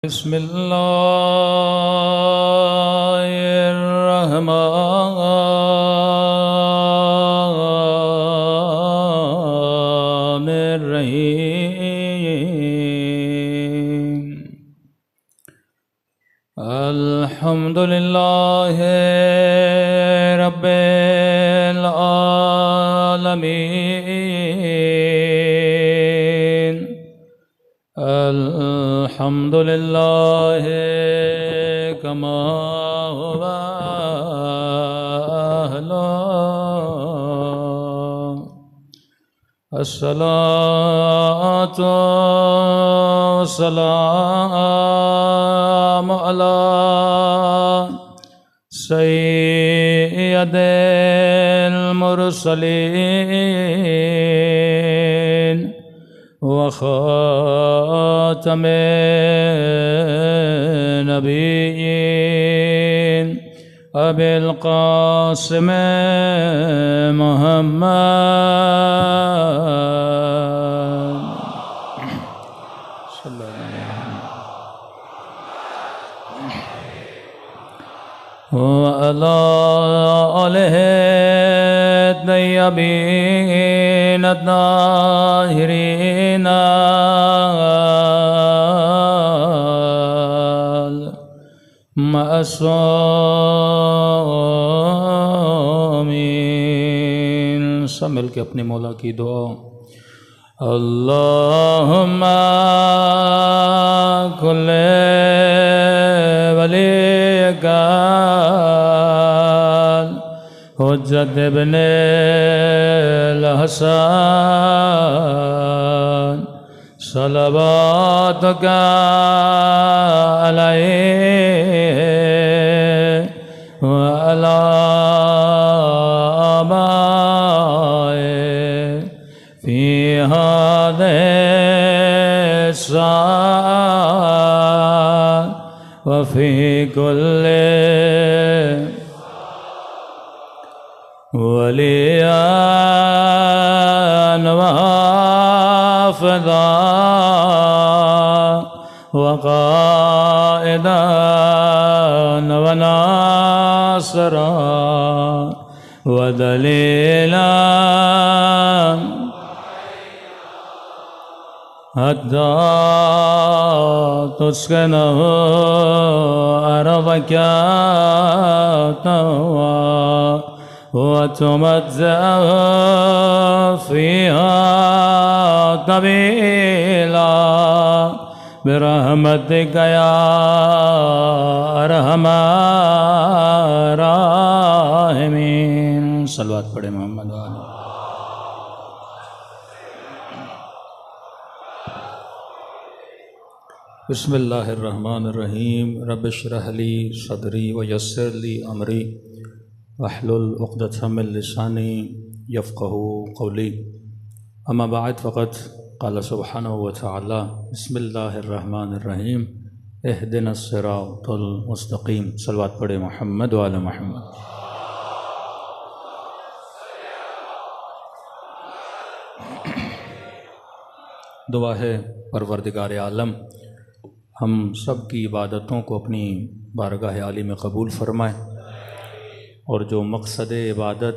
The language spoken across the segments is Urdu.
بسم اللہ الرحمن الرحیم الحمد للہ رب العالمین الحمد للہ کما هو أهله الصلاة والسلام على سيد المرسلين وخاتم النبيين أبي القاسم محمد صلى الله عليه وعلى آله الطيبين الطاهرين المعصومين سب مل کے اپنے مولا کی دعا اللہم کل ولیک حجت ابن الحسن صلواتک علیہ وعلی آبائه فی هذه الساعة وفي كل وليا وحافظا وقائدا وناصرا ودليلا حتى تسكنه أرضك طوعا وتمتع فيها طويلا برحمتك يا أرحم الراحمين صلوات پڑھے محمد والے بسم اللہ الرحمن الرحیم رب اشرح لی صدری ویسر لی امری واحلل عقدۃ من لسانی یفقہوا قولی اما بعد فقد قال سبحانہ وتعالی بسم اللہ الرحمن الرحیم اہدنا الصراط المستقیم صلوات پڑھے محمد وعلی محمد دعا ہے پروردگار عالم ہم سب کی عبادتوں کو اپنی بارگاہ عالی میں قبول فرمائے اور جو مقصد عبادت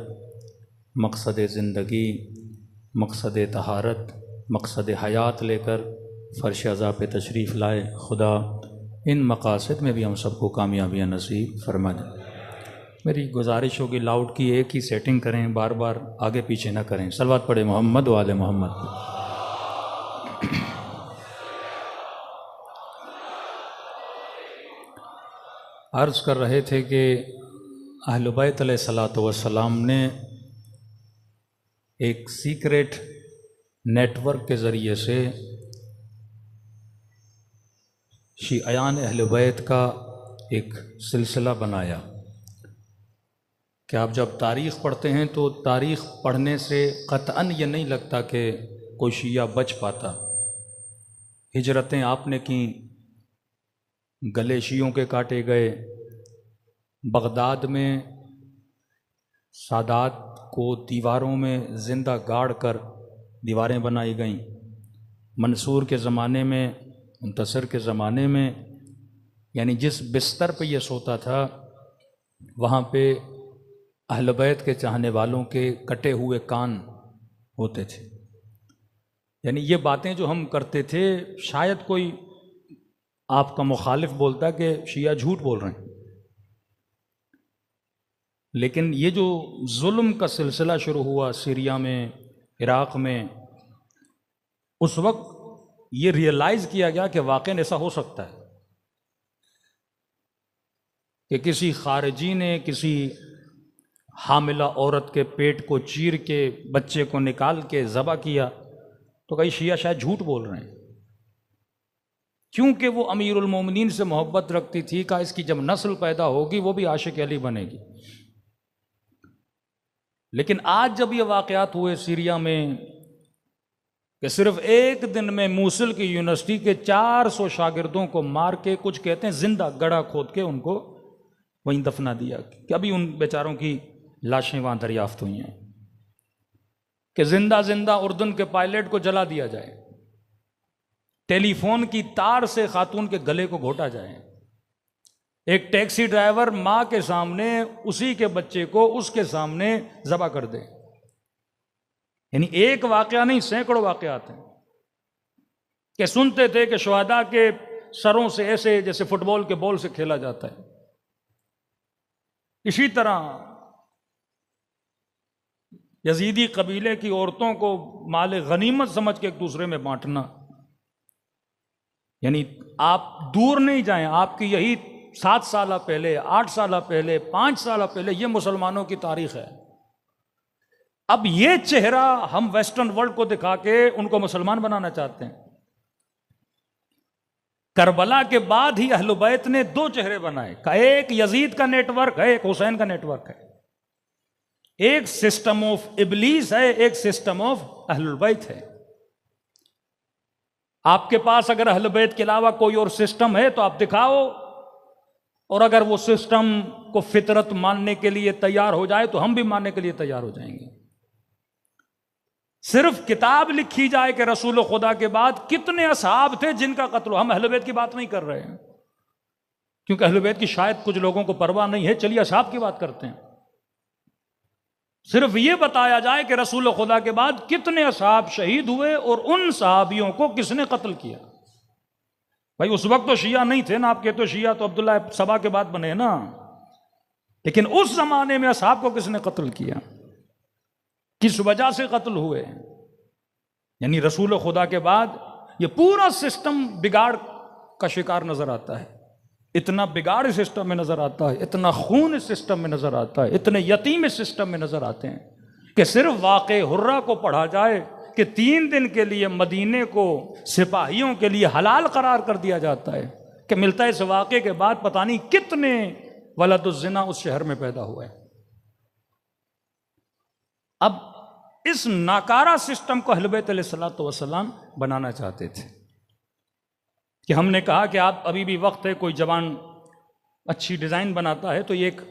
مقصد زندگی مقصد طہارت مقصد حیات لے کر فرش عزا پہ تشریف لائے خدا ان مقاصد میں بھی ہم سب کو کامیابیاں نصیب فرما دے میری گزارش ہوگی لاؤڈ کی ایک ہی سیٹنگ کریں بار بار آگے پیچھے نہ کریں صلوات پڑھے محمد وعلی محمد عرض کر رہے تھے کہ اہل بیت علیہ الصلاۃ والسلام نے ایک سیکریٹ نیٹ ورک کے ذریعے سے شیعیان اہل بیت کا ایک سلسلہ بنایا کہ آپ جب تاریخ پڑھتے ہیں تو تاریخ پڑھنے سے قطعاً یہ نہیں لگتا کہ کوئی شیعہ بچ پاتا ہجرتیں آپ نے کیں گلے شیعوں کے کاٹے گئے بغداد میں سادات کو دیواروں میں زندہ گاڑ کر دیواریں بنائی گئیں۔ منصور کے زمانے میں، منتصر کے زمانے میں یعنی جس بستر پہ یہ سوتا تھا وہاں پہ اہل بیت کے چاہنے والوں کے کٹے ہوئے کان ہوتے تھے۔ یعنی یہ باتیں جو ہم کرتے تھے، شاید کوئی آپ کا مخالف بولتا کہ شیعہ جھوٹ بول رہے ہیں، لیکن یہ جو ظلم کا سلسلہ شروع ہوا سیریا میں، عراق میں، اس وقت یہ ریئلائز کیا گیا کہ واقعاً ایسا ہو سکتا ہے کہ کسی خارجی نے کسی حاملہ عورت کے پیٹ کو چیر کے بچے کو نکال کے ذبح کیا، تو کئی شیعہ شاید جھوٹ بول رہے ہیں، کیونکہ وہ امیر المومنین سے محبت رکھتی تھی، کہ اس کی جب نسل پیدا ہوگی وہ بھی عاشق علی بنے گی۔ لیکن آج جب یہ واقعات ہوئے سیریا میں کہ صرف ایک دن میں موصل کی یونیورسٹی کے 400 شاگردوں کو مار کے، کچھ کہتے ہیں زندہ گڑھا کھود کے ان کو وہیں دفنا دیا، کہ ابھی ان بیچاروں کی لاشیں وہاں دریافت ہوئی ہیں، کہ زندہ زندہ اردن کے پائلٹ کو جلا دیا جائے، ٹیلی فون کی تار سے خاتون کے گلے کو گھوٹا جائے، ایک ٹیکسی ڈرائیور ماں کے سامنے اسی کے بچے کو اس کے سامنے ذبح کر دے۔ یعنی ایک واقعہ نہیں، سینکڑوں واقعات ہیں کہ سنتے تھے کہ شہداء کے سروں سے ایسے جیسے فٹ بال کے بال سے کھیلا جاتا ہے۔ اسی طرح یزیدی قبیلے کی عورتوں کو مال غنیمت سمجھ کے ایک دوسرے میں بانٹنا۔ یعنی آپ دور نہیں جائیں، آپ کی یہی 7 سالہ پہلے، 8 سالہ پہلے، 5 سالہ پہلے یہ مسلمانوں کی تاریخ ہے۔ اب یہ چہرہ ہم ویسٹرن ورلڈ کو دکھا کے ان کو مسلمان بنانا چاہتے ہیں۔ کربلا کے بعد ہی اہل بیت نے 2 چہرے بنائے، کہ ایک یزید کا نیٹ ورک ہے، ایک حسین کا نیٹ ورک ہے، ایک سسٹم آف ابلیس ہے، ایک سسٹم آف اہل بیت ہے۔ آپ کے پاس اگر اہل بیت کے علاوہ کوئی اور سسٹم ہے تو آپ دکھاؤ، اور اگر وہ سسٹم کو فطرت ماننے کے لیے تیار ہو جائے تو ہم بھی ماننے کے لیے تیار ہو جائیں گے۔ صرف کتاب لکھی جائے کہ رسول خدا کے بعد کتنے اصحاب تھے جن کا قتل ہو، ہم اہل بیت کی بات نہیں کر رہے ہیں، کیونکہ اہل بیت کی شاید کچھ لوگوں کو پرواہ نہیں ہے، چلیے اصحاب کی بات کرتے ہیں۔ صرف یہ بتایا جائے کہ رسول خدا کے بعد کتنے اصحاب شہید ہوئے اور ان صحابیوں کو کس نے قتل کیا۔ بھائی اس وقت تو شیعہ نہیں تھے نا، آپ کہتے ہو شیعہ تو عبداللہ سبا کے بعد بنے نا، لیکن اس زمانے میں اصحاب کو کس نے قتل کیا، کس وجہ سے قتل ہوئے؟ یعنی رسول خدا کے بعد یہ پورا سسٹم بگاڑ کا شکار نظر آتا ہے، اتنا بگاڑ اس سسٹم میں نظر آتا ہے، اتنا خون اس سسٹم میں نظر آتا ہے، اتنے یتیم اس سسٹم میں نظر آتے ہیں کہ صرف واقع حرہ کو پڑھا جائے کہ 3 دن کے لیے مدینے کو سپاہیوں کے لیے حلال قرار کر دیا جاتا ہے، کہ ملتا ہے اس واقعے کے بعد پتہ نہیں کتنے ولد الزنا اس شہر میں پیدا ہوا ہے۔ اب اس ناکارہ سسٹم کو اہل بیت علیہ الصلوۃ والسلام بنانا چاہتے تھے، کہ ہم نے کہا کہ آپ ابھی بھی وقت ہے، کوئی جوان اچھی ڈیزائن بناتا ہے تو یہ ایک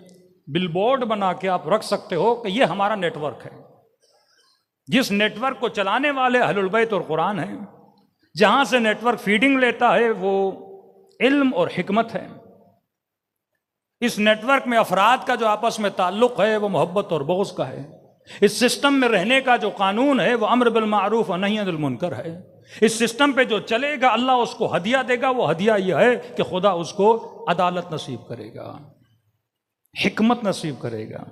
بل بورڈ بنا کے آپ رکھ سکتے ہو کہ یہ ہمارا نیٹ ورک ہے، جس نیٹ ورک کو چلانے والے اہل البیت اور قرآن ہیں، جہاں سے نیٹ ورک فیڈنگ لیتا ہے وہ علم اور حکمت ہے۔ اس نیٹ ورک میں افراد کا جو آپس میں تعلق ہے وہ محبت اور بغض کا ہے۔ اس سسٹم میں رہنے کا جو قانون ہے وہ امر بالمعروف و نہی عن المنکر ہے۔ اس سسٹم پہ جو چلے گا اللہ اس کو ہدیہ دے گا، وہ ہدیہ یہ ہے کہ خدا اس کو عدالت نصیب کرے گا، حکمت نصیب کرے گا۔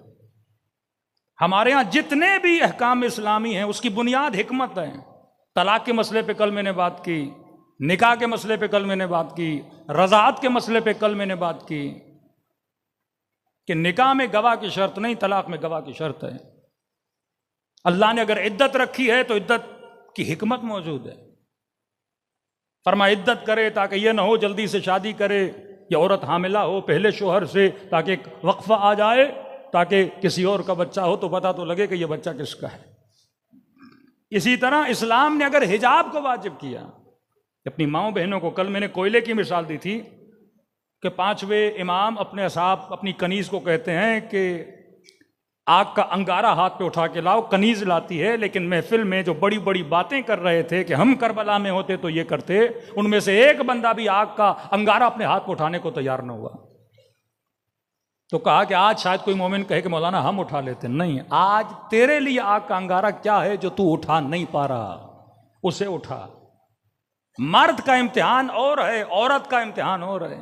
ہمارے ہاں جتنے بھی احکام اسلامی ہیں اس کی بنیاد حکمت ہے۔ طلاق کے مسئلے پہ کل میں نے بات کی، نکاح کے مسئلے پہ کل میں نے بات کی، رضاعت کے مسئلے پہ کل میں نے بات کی کہ نکاح میں گواہ کی شرط نہیں، طلاق میں گواہ کی شرط ہے۔ اللہ نے اگر عدت رکھی ہے تو عدت کی حکمت موجود ہے۔ فرما عدت کرے تاکہ یہ نہ ہو جلدی سے شادی کرے، یا عورت حاملہ ہو پہلے شوہر سے تاکہ ایک وقفہ آ جائے، تاکہ کسی اور کا بچہ ہو تو پتہ تو لگے کہ یہ بچہ کس کا ہے۔ اسی طرح اسلام نے اگر حجاب کو واجب کیا، اپنی ماؤں بہنوں کو، کل میں نے کوئلے کی مثال دی تھی کہ 5ویں امام اپنے اصحاب اپنی کنیز کو کہتے ہیں کہ آگ کا انگارہ ہاتھ پہ اٹھا کے لاؤ، کنیز لاتی ہے، لیکن محفل میں جو بڑی بڑی باتیں کر رہے تھے کہ ہم کربلا میں ہوتے تو یہ کرتے، ان میں سے ایک بندہ بھی آگ کا انگارہ اپنے ہاتھ پہ اٹھانے کو تیار نہ ہوا۔ تو کہا کہ آج شاید کوئی مومن کہے کہ مولانا ہم اٹھا لیتے، نہیں، آج تیرے لیے آگ کا انگارہ کیا ہے جو تو اٹھا نہیں پا رہا، اسے اٹھا۔ مرد کا امتحان اور ہے، عورت کا امتحان اور ہے۔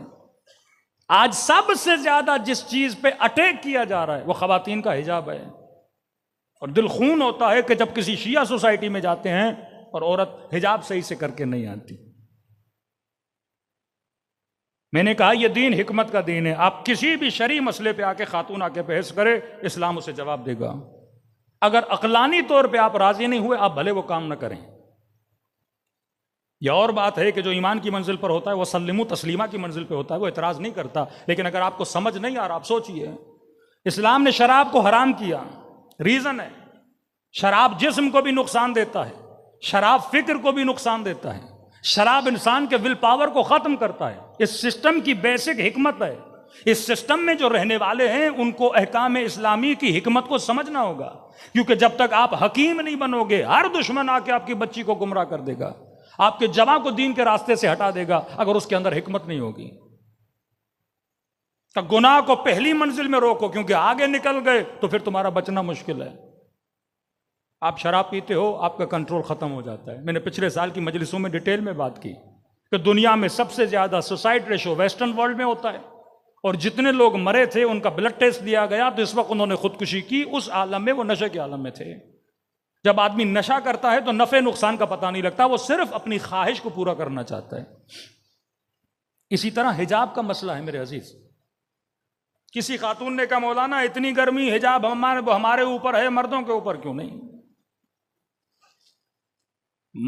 آج سب سے زیادہ جس چیز پہ اٹیک کیا جا رہا ہے وہ خواتین کا حجاب ہے، اور دل خون ہوتا ہے کہ جب کسی شیعہ سوسائٹی میں جاتے ہیں اور عورت حجاب صحیح سے کر کے نہیں آتی۔ میں نے کہا یہ دین حکمت کا دین ہے، آپ کسی بھی شرعی مسئلے پہ آ کے خاتون آ کے بحث کرے، اسلام اسے جواب دے گا۔ اگر عقلانی طور پہ آپ راضی نہیں ہوئے، آپ بھلے وہ کام نہ کریں۔ یہ اور بات ہے کہ جو ایمان کی منزل پر ہوتا ہے وہ سلم و تسلیمہ کی منزل پہ ہوتا ہے، وہ اعتراض نہیں کرتا، لیکن اگر آپ کو سمجھ نہیں آ رہا، آپ سوچئے، اسلام نے شراب کو حرام کیا، ریزن ہے شراب جسم کو بھی نقصان دیتا ہے، شراب فکر کو بھی نقصان دیتا ہے، شراب انسان کے ول پاور کو ختم کرتا ہے۔ اس سسٹم کی بیسک حکمت ہے، اس سسٹم میں جو رہنے والے ہیں ان کو احکام اسلامی کی حکمت کو سمجھنا ہوگا، کیونکہ جب تک آپ حکیم نہیں بنو گے، ہر دشمن آ کے آپ کی بچی کو گمراہ کر دے گا، آپ کے جوان کو دین کے راستے سے ہٹا دے گا اگر اس کے اندر حکمت نہیں ہوگی۔ تو گناہ کو پہلی منزل میں روکو، کیونکہ آگے نکل گئے تو پھر تمہارا بچنا مشکل ہے۔ آپ شراب پیتے ہو، آپ کا کنٹرول ختم ہو جاتا ہے۔ میں نے پچھلے سال کی مجلسوں میں ڈیٹیل میں بات کی کہ دنیا میں سب سے زیادہ سوسائڈ ریشو ویسٹرن ورلڈ میں ہوتا ہے، اور جتنے لوگ مرے تھے ان کا بلڈ ٹیسٹ دیا گیا تو اس وقت انہوں نے خودکشی کی، اس عالم میں وہ نشے کے عالم میں تھے۔ جب آدمی نشہ کرتا ہے تو نفع نقصان کا پتہ نہیں لگتا، وہ صرف اپنی خواہش کو پورا کرنا چاہتا ہے۔ اسی طرح حجاب کا مسئلہ ہے میرے عزیز۔ کسی خاتون نے کہا مولانا اتنی گرمی، حجاب ہمارے اوپر ہے، مردوں کے اوپر کیوں نہیں؟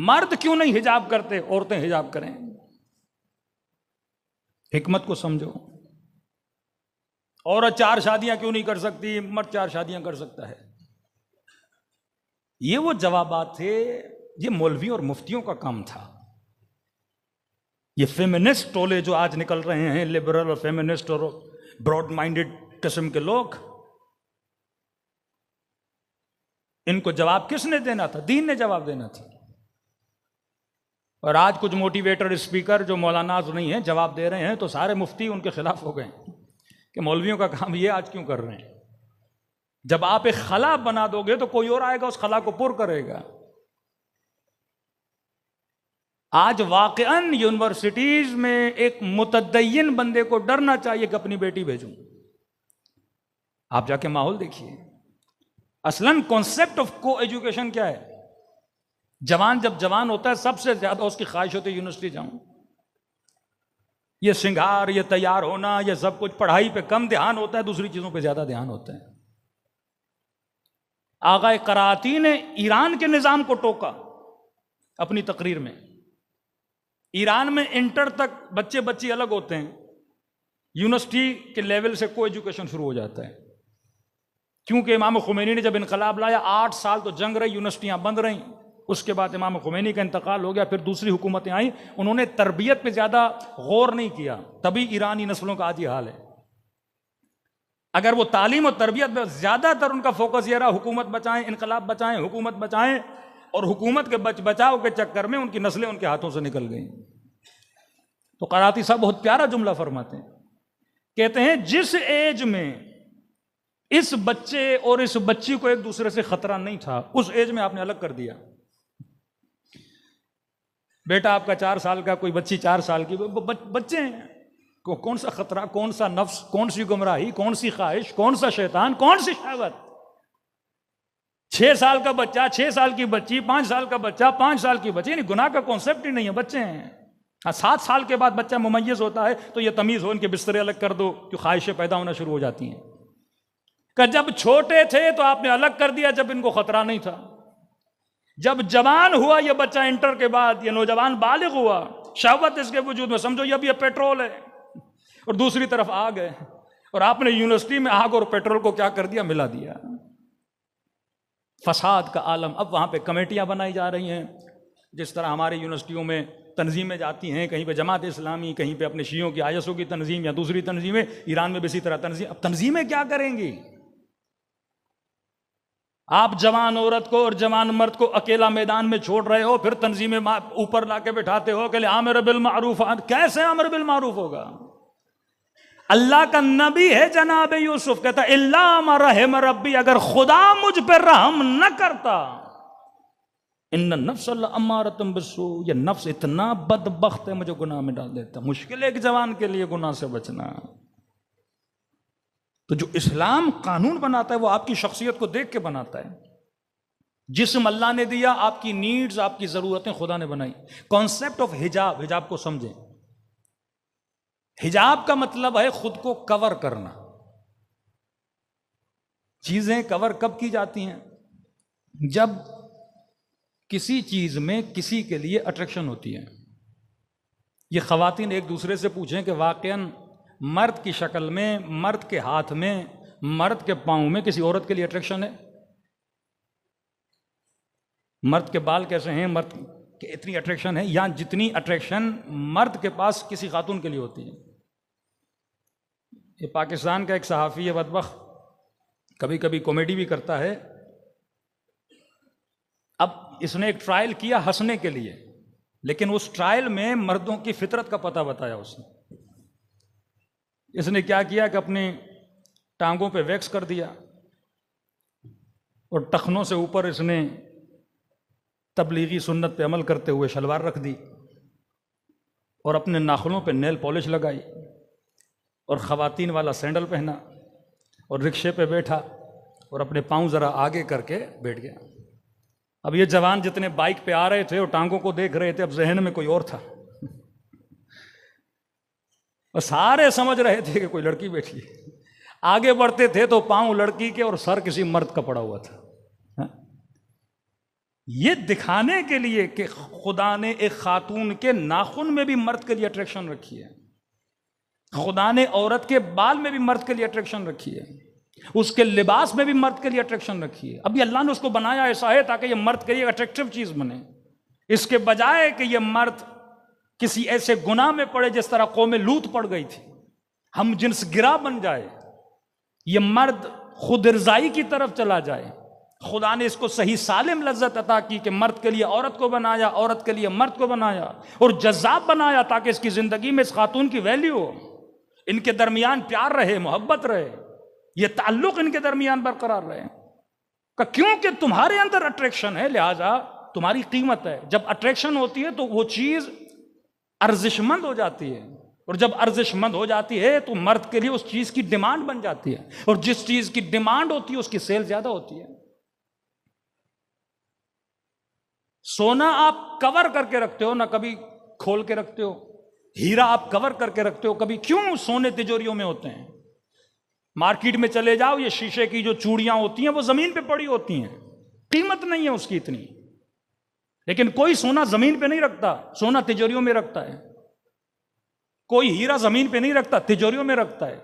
مرد کیوں نہیں حجاب کرتے، عورتیں حجاب کریں؟ حکمت کو سمجھو۔ عورت 4 شادیاں کیوں نہیں کر سکتی، مرد 4 شادیاں کر سکتا ہے؟ یہ وہ جوابات تھے، یہ مولوی اور مفتیوں کا کام تھا۔ یہ فیمنسٹ ٹولے جو آج نکل رہے ہیں، لبرل اور فیمنسٹ اور براڈ مائنڈڈ قسم کے لوگ، ان کو جواب کس نے دینا تھا؟ دین نے جواب دینا تھا۔ اور آج کچھ موٹیویٹر اسپیکر جو مولاناز نہیں ہیں جواب دے رہے ہیں، تو سارے مفتی ان کے خلاف ہو گئے کہ مولویوں کا کام یہ آج کیوں کر رہے ہیں؟ جب آپ ایک خلا بنا دو گے تو کوئی اور آئے گا اس خلا کو پر کرے گا۔ آج واقعاً یونیورسٹیز میں ایک متدین بندے کو ڈرنا چاہیے کہ اپنی بیٹی بھیجوں۔ آپ جا کے ماحول دیکھیے۔ اصلاً کانسیپٹ آف کو ایجوکیشن کیا ہے؟ جوان جب جوان ہوتا ہے سب سے زیادہ اس کی خواہش ہوتی ہے یونیورسٹی جاؤں۔ یہ سنگھار، یہ تیار ہونا، یہ سب کچھ، پڑھائی پہ کم دھیان ہوتا ہے، دوسری چیزوں پہ زیادہ دھیان ہوتا ہے۔ آغا قراتی نے ایران کے نظام کو ٹوکا اپنی تقریر میں۔ ایران میں انٹر تک بچے بچی الگ ہوتے ہیں، یونیورسٹی کے لیول سے کو ایجوکیشن شروع ہو جاتا ہے، کیونکہ امام خمینی نے جب انقلاب لایا 8 سال تو جنگ رہی، یونیورسٹیاں بند رہیں۔ اس کے بعد امام خمینی کا انتقال ہو گیا، پھر دوسری حکومتیں آئیں، انہوں نے تربیت پہ زیادہ غور نہیں کیا، تبھی ایرانی نسلوں کا آج یہ حال ہے۔ اگر وہ تعلیم اور تربیت میں زیادہ تر ان کا فوکس یہ رہا حکومت بچائیں، انقلاب بچائیں، حکومت بچائیں، اور حکومت کے بچاؤ کے چکر میں ان کی نسلیں ان کے ہاتھوں سے نکل گئیں۔ تو قراتی صاحب بہت پیارا جملہ فرماتے ہیں، کہتے ہیں جس ایج میں اس بچے اور اس بچی کو ایک دوسرے سے خطرہ نہیں تھا، اس ایج میں آپ نے الگ کر دیا۔ بیٹا آپ کا 4 سال کا، کوئی بچی 4 سال کی، بچے ہیں، کون سا خطرہ، کون سا نفس، کون سی گمراہی، کون سی خواہش، کون سا شیطان، کون سی شہوت؟ 6 سال کا بچہ، 6 سال کی بچی، 5 سال کا بچہ، 5 سال کی بچی، یعنی گناہ کا کانسیپٹ ہی نہیں ہے، بچے ہیں۔ 7 سال کے بعد بچہ ممیز ہوتا ہے تو یہ تمیز ہو، ان کے بسترے الگ کر دو، جو خواہشیں پیدا ہونا شروع ہو جاتی ہیں۔ کہ جب چھوٹے تھے تو آپ نے الگ کر دیا جب ان کو خطرہ نہیں تھا، جب جوان ہوا یہ بچہ انٹر کے بعد، یہ نوجوان بالغ ہوا، شہوت اس کے وجود میں، سمجھو یہ بھی یہ پیٹرول ہے، اور دوسری طرف آگ ہے، اور آپ نے یونیورسٹی میں آگ اور پیٹرول کو کیا کر دیا، ملا دیا۔ فساد کا عالم۔ اب وہاں پہ کمیٹیاں بنائی جا رہی ہیں، جس طرح ہمارے یونیورسٹیوں میں تنظیمیں جاتی ہیں، کہیں پہ جماعت اسلامی، کہیں پہ اپنے شیعوں کی ISO کی تنظیم یا دوسری تنظیمیں، ایران میں بھی اسی طرح تنظیم۔ اب تنظیمیں کیا کریں گی؟ آپ جوان عورت کو اور جوان مرد کو اکیلا میدان میں چھوڑ رہے ہو، پھر تنظیم اوپر لا کے بٹھاتے ہو کہ عامر بالمعروف، کیسے عامر بالمعروف ہوگا؟ اللہ کا نبی ہے جناب یوسف، کہتا الا ما رحم ربی، اگر خدا مجھ پہ رحم نہ کرتا، ان النفس لامارۃ بالسوء، یہ نفس اتنا بدبخت ہے مجھے گناہ میں ڈال دیتا۔ مشکل ہے ایک جوان کے لیے گناہ سے بچنا۔ تو جو اسلام قانون بناتا ہے وہ آپ کی شخصیت کو دیکھ کے بناتا ہے۔ جسم اللہ نے دیا، آپ کی نیڈز، آپ کی ضرورتیں خدا نے بنائی۔ کانسیپٹ آف حجاب، حجاب کو سمجھیں۔ حجاب کا مطلب ہے خود کو کور کرنا۔ چیزیں کور کب کی جاتی ہیں؟ جب کسی چیز میں کسی کے لیے اٹریکشن ہوتی ہے۔ یہ خواتین ایک دوسرے سے پوچھیں کہ واقعاً مرد کی شکل میں، مرد کے ہاتھ میں، مرد کے پاؤں میں کسی عورت کے لیے اٹریکشن ہے؟ مرد کے بال کیسے ہیں، مرد کے اتنی اٹریکشن ہے، یا جتنی اٹریکشن مرد کے پاس کسی خاتون کے لیے ہوتی ہے؟ یہ پاکستان کا ایک صحافی ہے بدبخت، کبھی کبھی کامیڈی بھی کرتا ہے۔ اب اس نے ایک ٹرائل کیا ہنسنے کے لیے، لیکن اس ٹرائل میں مردوں کی فطرت کا پتہ بتایا اس نے۔ اس نے کیا کیا کہ اپنی ٹانگوں پہ ویکس کر دیا اور ٹخنوں سے اوپر اس نے تبلیغی سنت پہ عمل کرتے ہوئے شلوار رکھ دی اور اپنے ناخنوں پہ نیل پالش لگائی اور خواتین والا سینڈل پہنا اور رکشے پہ بیٹھا اور اپنے پاؤں ذرا آگے کر کے بیٹھ گیا۔ اب یہ جوان جتنے بائک پہ آ رہے تھے اور ٹانگوں کو دیکھ رہے تھے، اب ذہن میں کوئی اور تھا، اور سارے سمجھ رہے تھے کہ کوئی لڑکی بیٹھی ہے۔ آگے بڑھتے تھے تو پاؤں لڑکی کے اور سر کسی مرد کا پڑا ہوا تھا۔ یہ دکھانے کے لیے کہ خدا نے ایک خاتون کے ناخن میں بھی مرد کے لیے اٹریکشن رکھی ہے، خدا نے عورت کے بال میں بھی مرد کے لیے اٹریکشن رکھی ہے، اس کے لباس میں بھی مرد کے لیے اٹریکشن رکھی ہے۔ ابھی اللہ نے اس کو بنایا ایسا ہے تاکہ یہ مرد کے لیے اٹریکٹیو چیز بنے، اس کے بجائے کہ یہ مرد کسی ایسے گناہ میں پڑے جس طرح قوم لوط پڑ گئی تھی، ہم جنس گرا بن جائے، یہ مرد خود ارضائی کی طرف چلا جائے۔ خدا نے اس کو صحیح سالم لذت عطا کی کہ مرد کے لیے عورت کو بنایا، عورت کے لیے مرد کو بنایا اور جذاب بنایا تاکہ اس کی زندگی میں اس خاتون کی ویلیو ہو، ان کے درمیان پیار رہے، محبت رہے، یہ تعلق ان کے درمیان برقرار رہے۔ کہ کیونکہ تمہارے اندر اٹریکشن ہے لہذا تمہاری قیمت ہے۔ جب اٹریکشن ہوتی ہے تو وہ چیز ارزش مند ہو جاتی ہے، اور جب ارزش مند ہو جاتی ہے تو مرد کے لیے اس چیز کی ڈیمانڈ بن جاتی ہے، اور جس چیز کی ڈیمانڈ ہوتی ہے اس کی سیل زیادہ ہوتی ہے۔ سونا آپ کور کر کے رکھتے ہو، نہ کبھی کھول کے رکھتے ہو۔ ہیرا آپ کور کر کے رکھتے ہو، کبھی کیوں سونے تجوریوں میں ہوتے ہیں؟ مارکیٹ میں چلے جاؤ، یہ شیشے کی جو چوڑیاں ہوتی ہیں وہ زمین پہ پڑی ہوتی ہیں، قیمت نہیں ہے اس کی اتنی، لیکن کوئی سونا زمین پہ نہیں رکھتا، سونا تجوریوں میں رکھتا ہے۔ کوئی ہیرا زمین پہ نہیں رکھتا، تجوریوں میں رکھتا ہے۔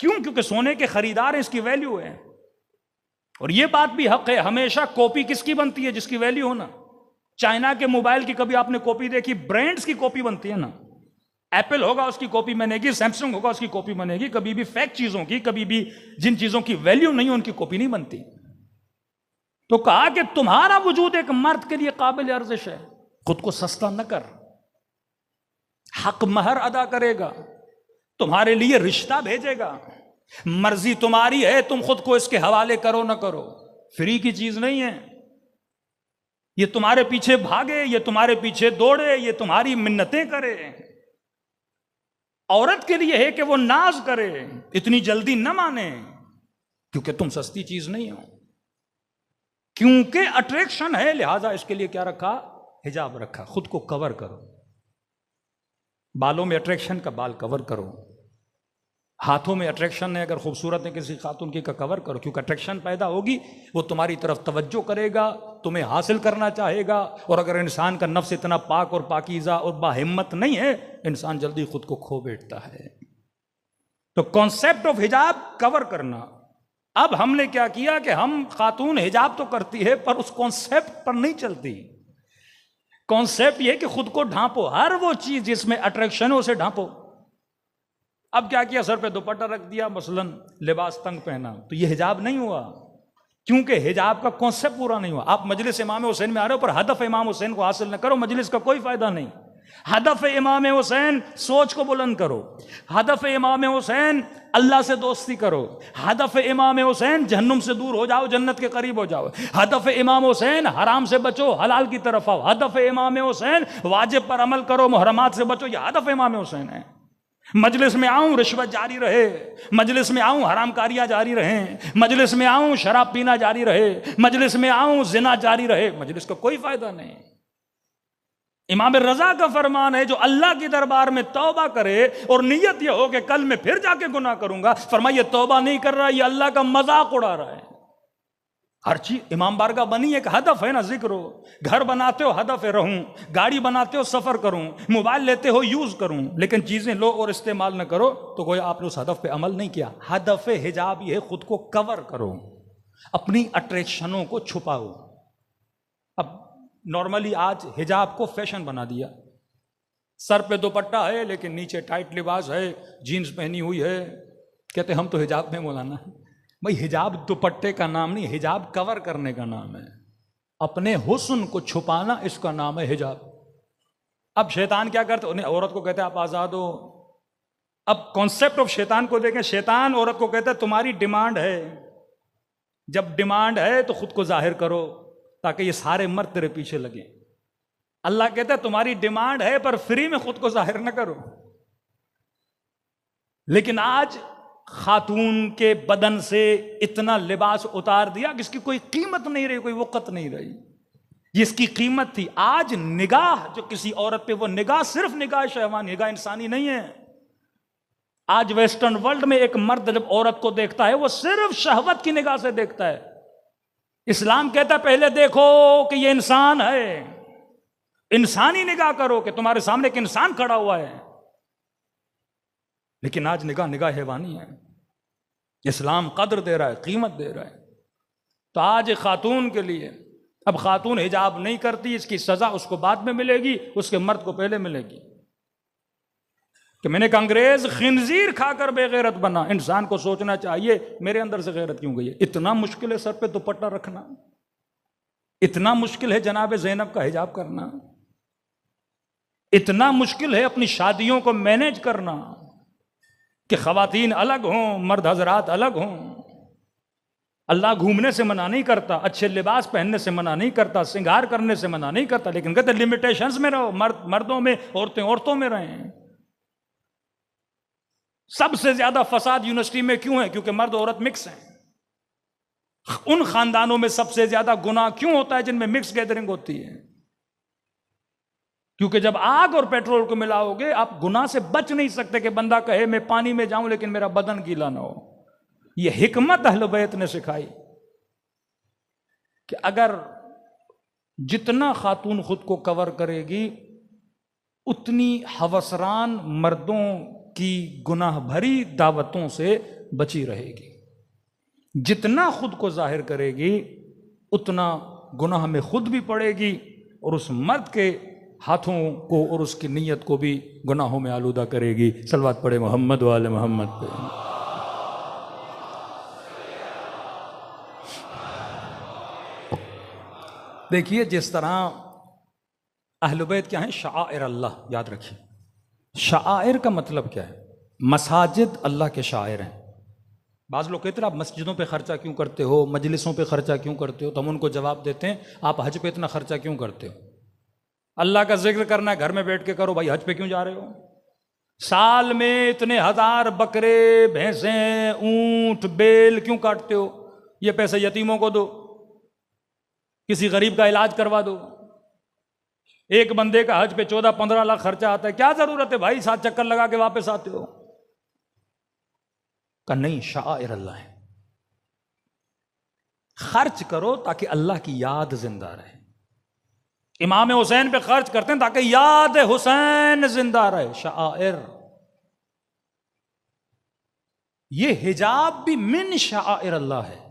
کیوں؟ کیونکہ سونے کے خریدار ہیں، اس کی ویلیو ہے۔ اور یہ بات بھی حق ہے، ہمیشہ کاپی کس کی بنتی ہے؟ جس کی ویلیو ہو نا۔ چائنا کے موبائل کی کبھی آپ نے کاپی دیکھی؟ برانڈز کی کاپی بنتی ہے نا۔ ایپل ہوگا اس کی کاپی بنے گی، سیمسنگ ہوگا اس کی کاپی بنے گی، کبھی بھی فیک چیزوں کی، کبھی بھی جن چیزوں کی ویلیو نہیں ان کی کاپی نہیں بنتی۔ تو کہا کہ تمہارا وجود ایک مرد کے لیے قابل ارزش ہے، خود کو سستا نہ کر، حق مہر ادا کرے گا، تمہارے لیے رشتہ بھیجے گا، مرضی تمہاری ہے تم خود کو اس کے حوالے کرو نہ کرو، فری کی چیز نہیں ہے۔ یہ تمہارے پیچھے بھاگے، یہ تمہارے پیچھے دوڑے، یہ تمہاری منتیں کرے۔ عورت کے لیے ہے کہ وہ ناز کرے، اتنی جلدی نہ مانے، کیونکہ تم سستی چیز نہیں ہو، کیونکہ اٹریکشن ہے، لہذا اس کے لیے کیا رکھا؟ حجاب رکھا۔ خود کو کور کرو، بالوں میں اٹریکشن کا بال کور کرو، ہاتھوں میں اٹریکشن ہے اگر خوبصورت ہے کسی خاتون کی کا کور کرو، کیونکہ اٹریکشن پیدا ہوگی وہ تمہاری طرف توجہ کرے گا، تمہیں حاصل کرنا چاہے گا، اور اگر انسان کا نفس اتنا پاک اور پاکیزہ اور باہمت نہیں ہے، انسان جلدی خود کو کھو بیٹھتا ہے۔ تو کانسیپٹ آف حجاب کور کرنا۔ اب ہم نے کیا کیا کہ ہم خاتون حجاب تو کرتی ہے پر اس کانسیپٹ پر نہیں چلتی۔ کانسیپٹ یہ کہ خود کو ڈھانپو، ہر وہ چیز جس میں اٹریکشن ہو اسے ڈھانپو۔ اب کیا کیا؟ سر پہ دوپٹہ رکھ دیا، مثلاً لباس تنگ پہنا، تو یہ حجاب نہیں ہوا۔ کیونکہ حجاب کا کانسیپٹ پورا نہیں ہوا. آپ مجلس امام حسین میں آ رہے ہو پر ہدف امام حسین کو حاصل نہ کرو، مجلس کا کوئی فائدہ نہیں. ہدف امام حسین سوچ کو بلند کرو، ہدف امام حسین اللہ سے دوستی کرو، ہدف امام حسین جہنم سے دور ہو جاؤ، جنت کے قریب ہو جاؤ، ہدف امام حسین حرام سے بچو، حلال کی طرف آؤ، ہدف امام حسین واجب پر عمل کرو، محرمات سے بچو. یہ ہدف امام حسین ہے. مجلس میں آؤں رشوت جاری رہے، مجلس میں آؤں حرام کاریاں جاری رہیں، مجلس میں آؤں شراب پینا جاری رہے، مجلس میں آؤں زنا جاری رہے، مجلس کا کوئی فائدہ نہیں. امام رضا کا فرمان ہے جو اللہ کی دربار میں توبہ کرے اور نیت یہ ہو کہ کل میں پھر جا کے گناہ کروں گا، فرمایا یہ توبہ نہیں کر رہا، یہ اللہ کا مذاق اڑا رہا ہے. ہر چیز امام بارگاہ بنی ایک ہدف ہے نا، ذکر ہو، گھر بناتے ہو ہدف ہے رہوں، گاڑی بناتے ہو سفر کروں، موبائل لیتے ہو یوز کروں، لیکن چیزیں لو اور استعمال نہ کرو تو کوئی آپ نے اس ہدف پہ عمل نہیں کیا. ہدف حجاب یہ خود کو کور کرو، اپنی اٹریکشنوں کو چھپاؤ. اب نارملی آج حجاب کو فیشن بنا دیا، سر پہ دوپٹہ ہے لیکن نیچے ٹائٹ لباس ہے، جینز پہنی ہوئی ہے، کہتے ہم تو حجاب میں مولانا. بھائی حجاب دوپٹے کا نام نہیں، حجاب کور کرنے کا نام ہے. اپنے حسن کو چھپانا اس کا نام ہے حجاب. اب شیطان کیا کرتے انہیں عورت کو کہتے آپ آزاد ہو. اب کانسیپٹ آف شیطان کو دیکھیں، شیطان عورت کو کہتا ہے تمہاری ڈیمانڈ ہے، جب ڈیمانڈ ہے تو خود کو ظاہر کرو تاکہ یہ سارے مرد تیرے پیچھے لگیں. اللہ کہتا ہے تمہاری ڈیمانڈ ہے پر فری میں خود کو ظاہر نہ کرو. لیکن آج خاتون کے بدن سے اتنا لباس اتار دیا کہ اس کی کوئی قیمت نہیں رہی، کوئی وقت نہیں رہی. جس کی قیمت تھی آج نگاہ جو کسی عورت پہ، وہ نگاہ صرف نگاہ شہوانی، نگاہ انسانی نہیں ہے. آج ویسٹرن ورلڈ میں ایک مرد جب عورت کو دیکھتا ہے وہ صرف شہوت کی نگاہ سے دیکھتا ہے. اسلام کہتا ہے پہلے دیکھو کہ یہ انسان ہے، انسانی نگاہ کرو کہ تمہارے سامنے ایک انسان کھڑا ہوا ہے. لیکن آج نگاہ حیوانی ہے. اسلام قدر دے رہا ہے، قیمت دے رہا ہے. تو آج خاتون کے لیے اب خاتون حجاب نہیں کرتی، اس کی سزا اس کو بعد میں ملے گی، اس کے مرد کو پہلے ملے گی. کہ میں نے کہا انگریز خنزیر کھا کر بے غیرت بنا. انسان کو سوچنا چاہیے میرے اندر سے غیرت کیوں گئی ہے. اتنا مشکل ہے سر پہ دوپٹہ رکھنا، اتنا مشکل ہے جناب زینب کا حجاب کرنا، اتنا مشکل ہے اپنی شادیوں کو مینیج کرنا کہ خواتین الگ ہوں، مرد حضرات الگ ہوں. اللہ گھومنے سے منع نہیں کرتا، اچھے لباس پہننے سے منع نہیں کرتا، سنگار کرنے سے منع نہیں کرتا، لیکن کہتے لمیٹیشنز میں رہو، مردوں میں، عورتیں عورتوں میں رہیں. سب سے زیادہ فساد یونیورسٹی میں کیوں ہے؟ کیونکہ مرد عورت مکس ہیں. ان خاندانوں میں سب سے زیادہ گناہ کیوں ہوتا ہے جن میں مکس گیدرنگ ہوتی ہے؟ کیونکہ جب آگ اور پیٹرول کو ملاؤ گے آپ گناہ سے بچ نہیں سکتے کہ بندہ کہے میں پانی میں جاؤں لیکن میرا بدن گیلا نہ ہو. یہ حکمت اہل بیت نے سکھائی کہ اگر جتنا خاتون خود کو کور کرے گی اتنی ہوسران مردوں کی گناہ بھری دعوتوں سے بچی رہے گی. جتنا خود کو ظاہر کرے گی اتنا گناہ میں خود بھی پڑے گی اور اس مرد کے ہاتھوں کو اور اس کی نیت کو بھی گناہوں میں آلودہ کرے گی. صلوات پڑھے محمد وآل محمد پہ. دیکھیے جس طرح اہل بیت کیا ہیں، شعائر اللہ، یاد رکھیے. شعائر کا مطلب کیا ہے؟ مساجد اللہ کے شاعر ہیں. بعض لوگ کہتے ہیں آپ مسجدوں پہ خرچہ کیوں کرتے ہو، مجلسوں پہ خرچہ کیوں کرتے ہو؟ تو ہم ان کو جواب دیتے ہیں آپ حج پہ اتنا خرچہ کیوں کرتے ہو؟ اللہ کا ذکر کرنا ہے گھر میں بیٹھ کے کرو، بھائی حج پہ کیوں جا رہے ہو؟ سال میں اتنے ہزار بکرے، بھینسیں، اونٹ، بیل کیوں کاٹتے ہو؟ یہ پیسے یتیموں کو دو، کسی غریب کا علاج کروا دو. ایک بندے کا حج پہ 14-15 لاکھ خرچہ آتا ہے، کیا ضرورت ہے بھائی 7 چکر لگا کے واپس آتے ہو؟ کہ نہیں، شعائر اللہ ہے، خرچ کرو تاکہ اللہ کی یاد زندہ رہے. امام حسین پہ خرچ کرتے ہیں تاکہ یاد حسین زندہ رہے. شعائر، یہ حجاب بھی من شعائر اللہ ہے،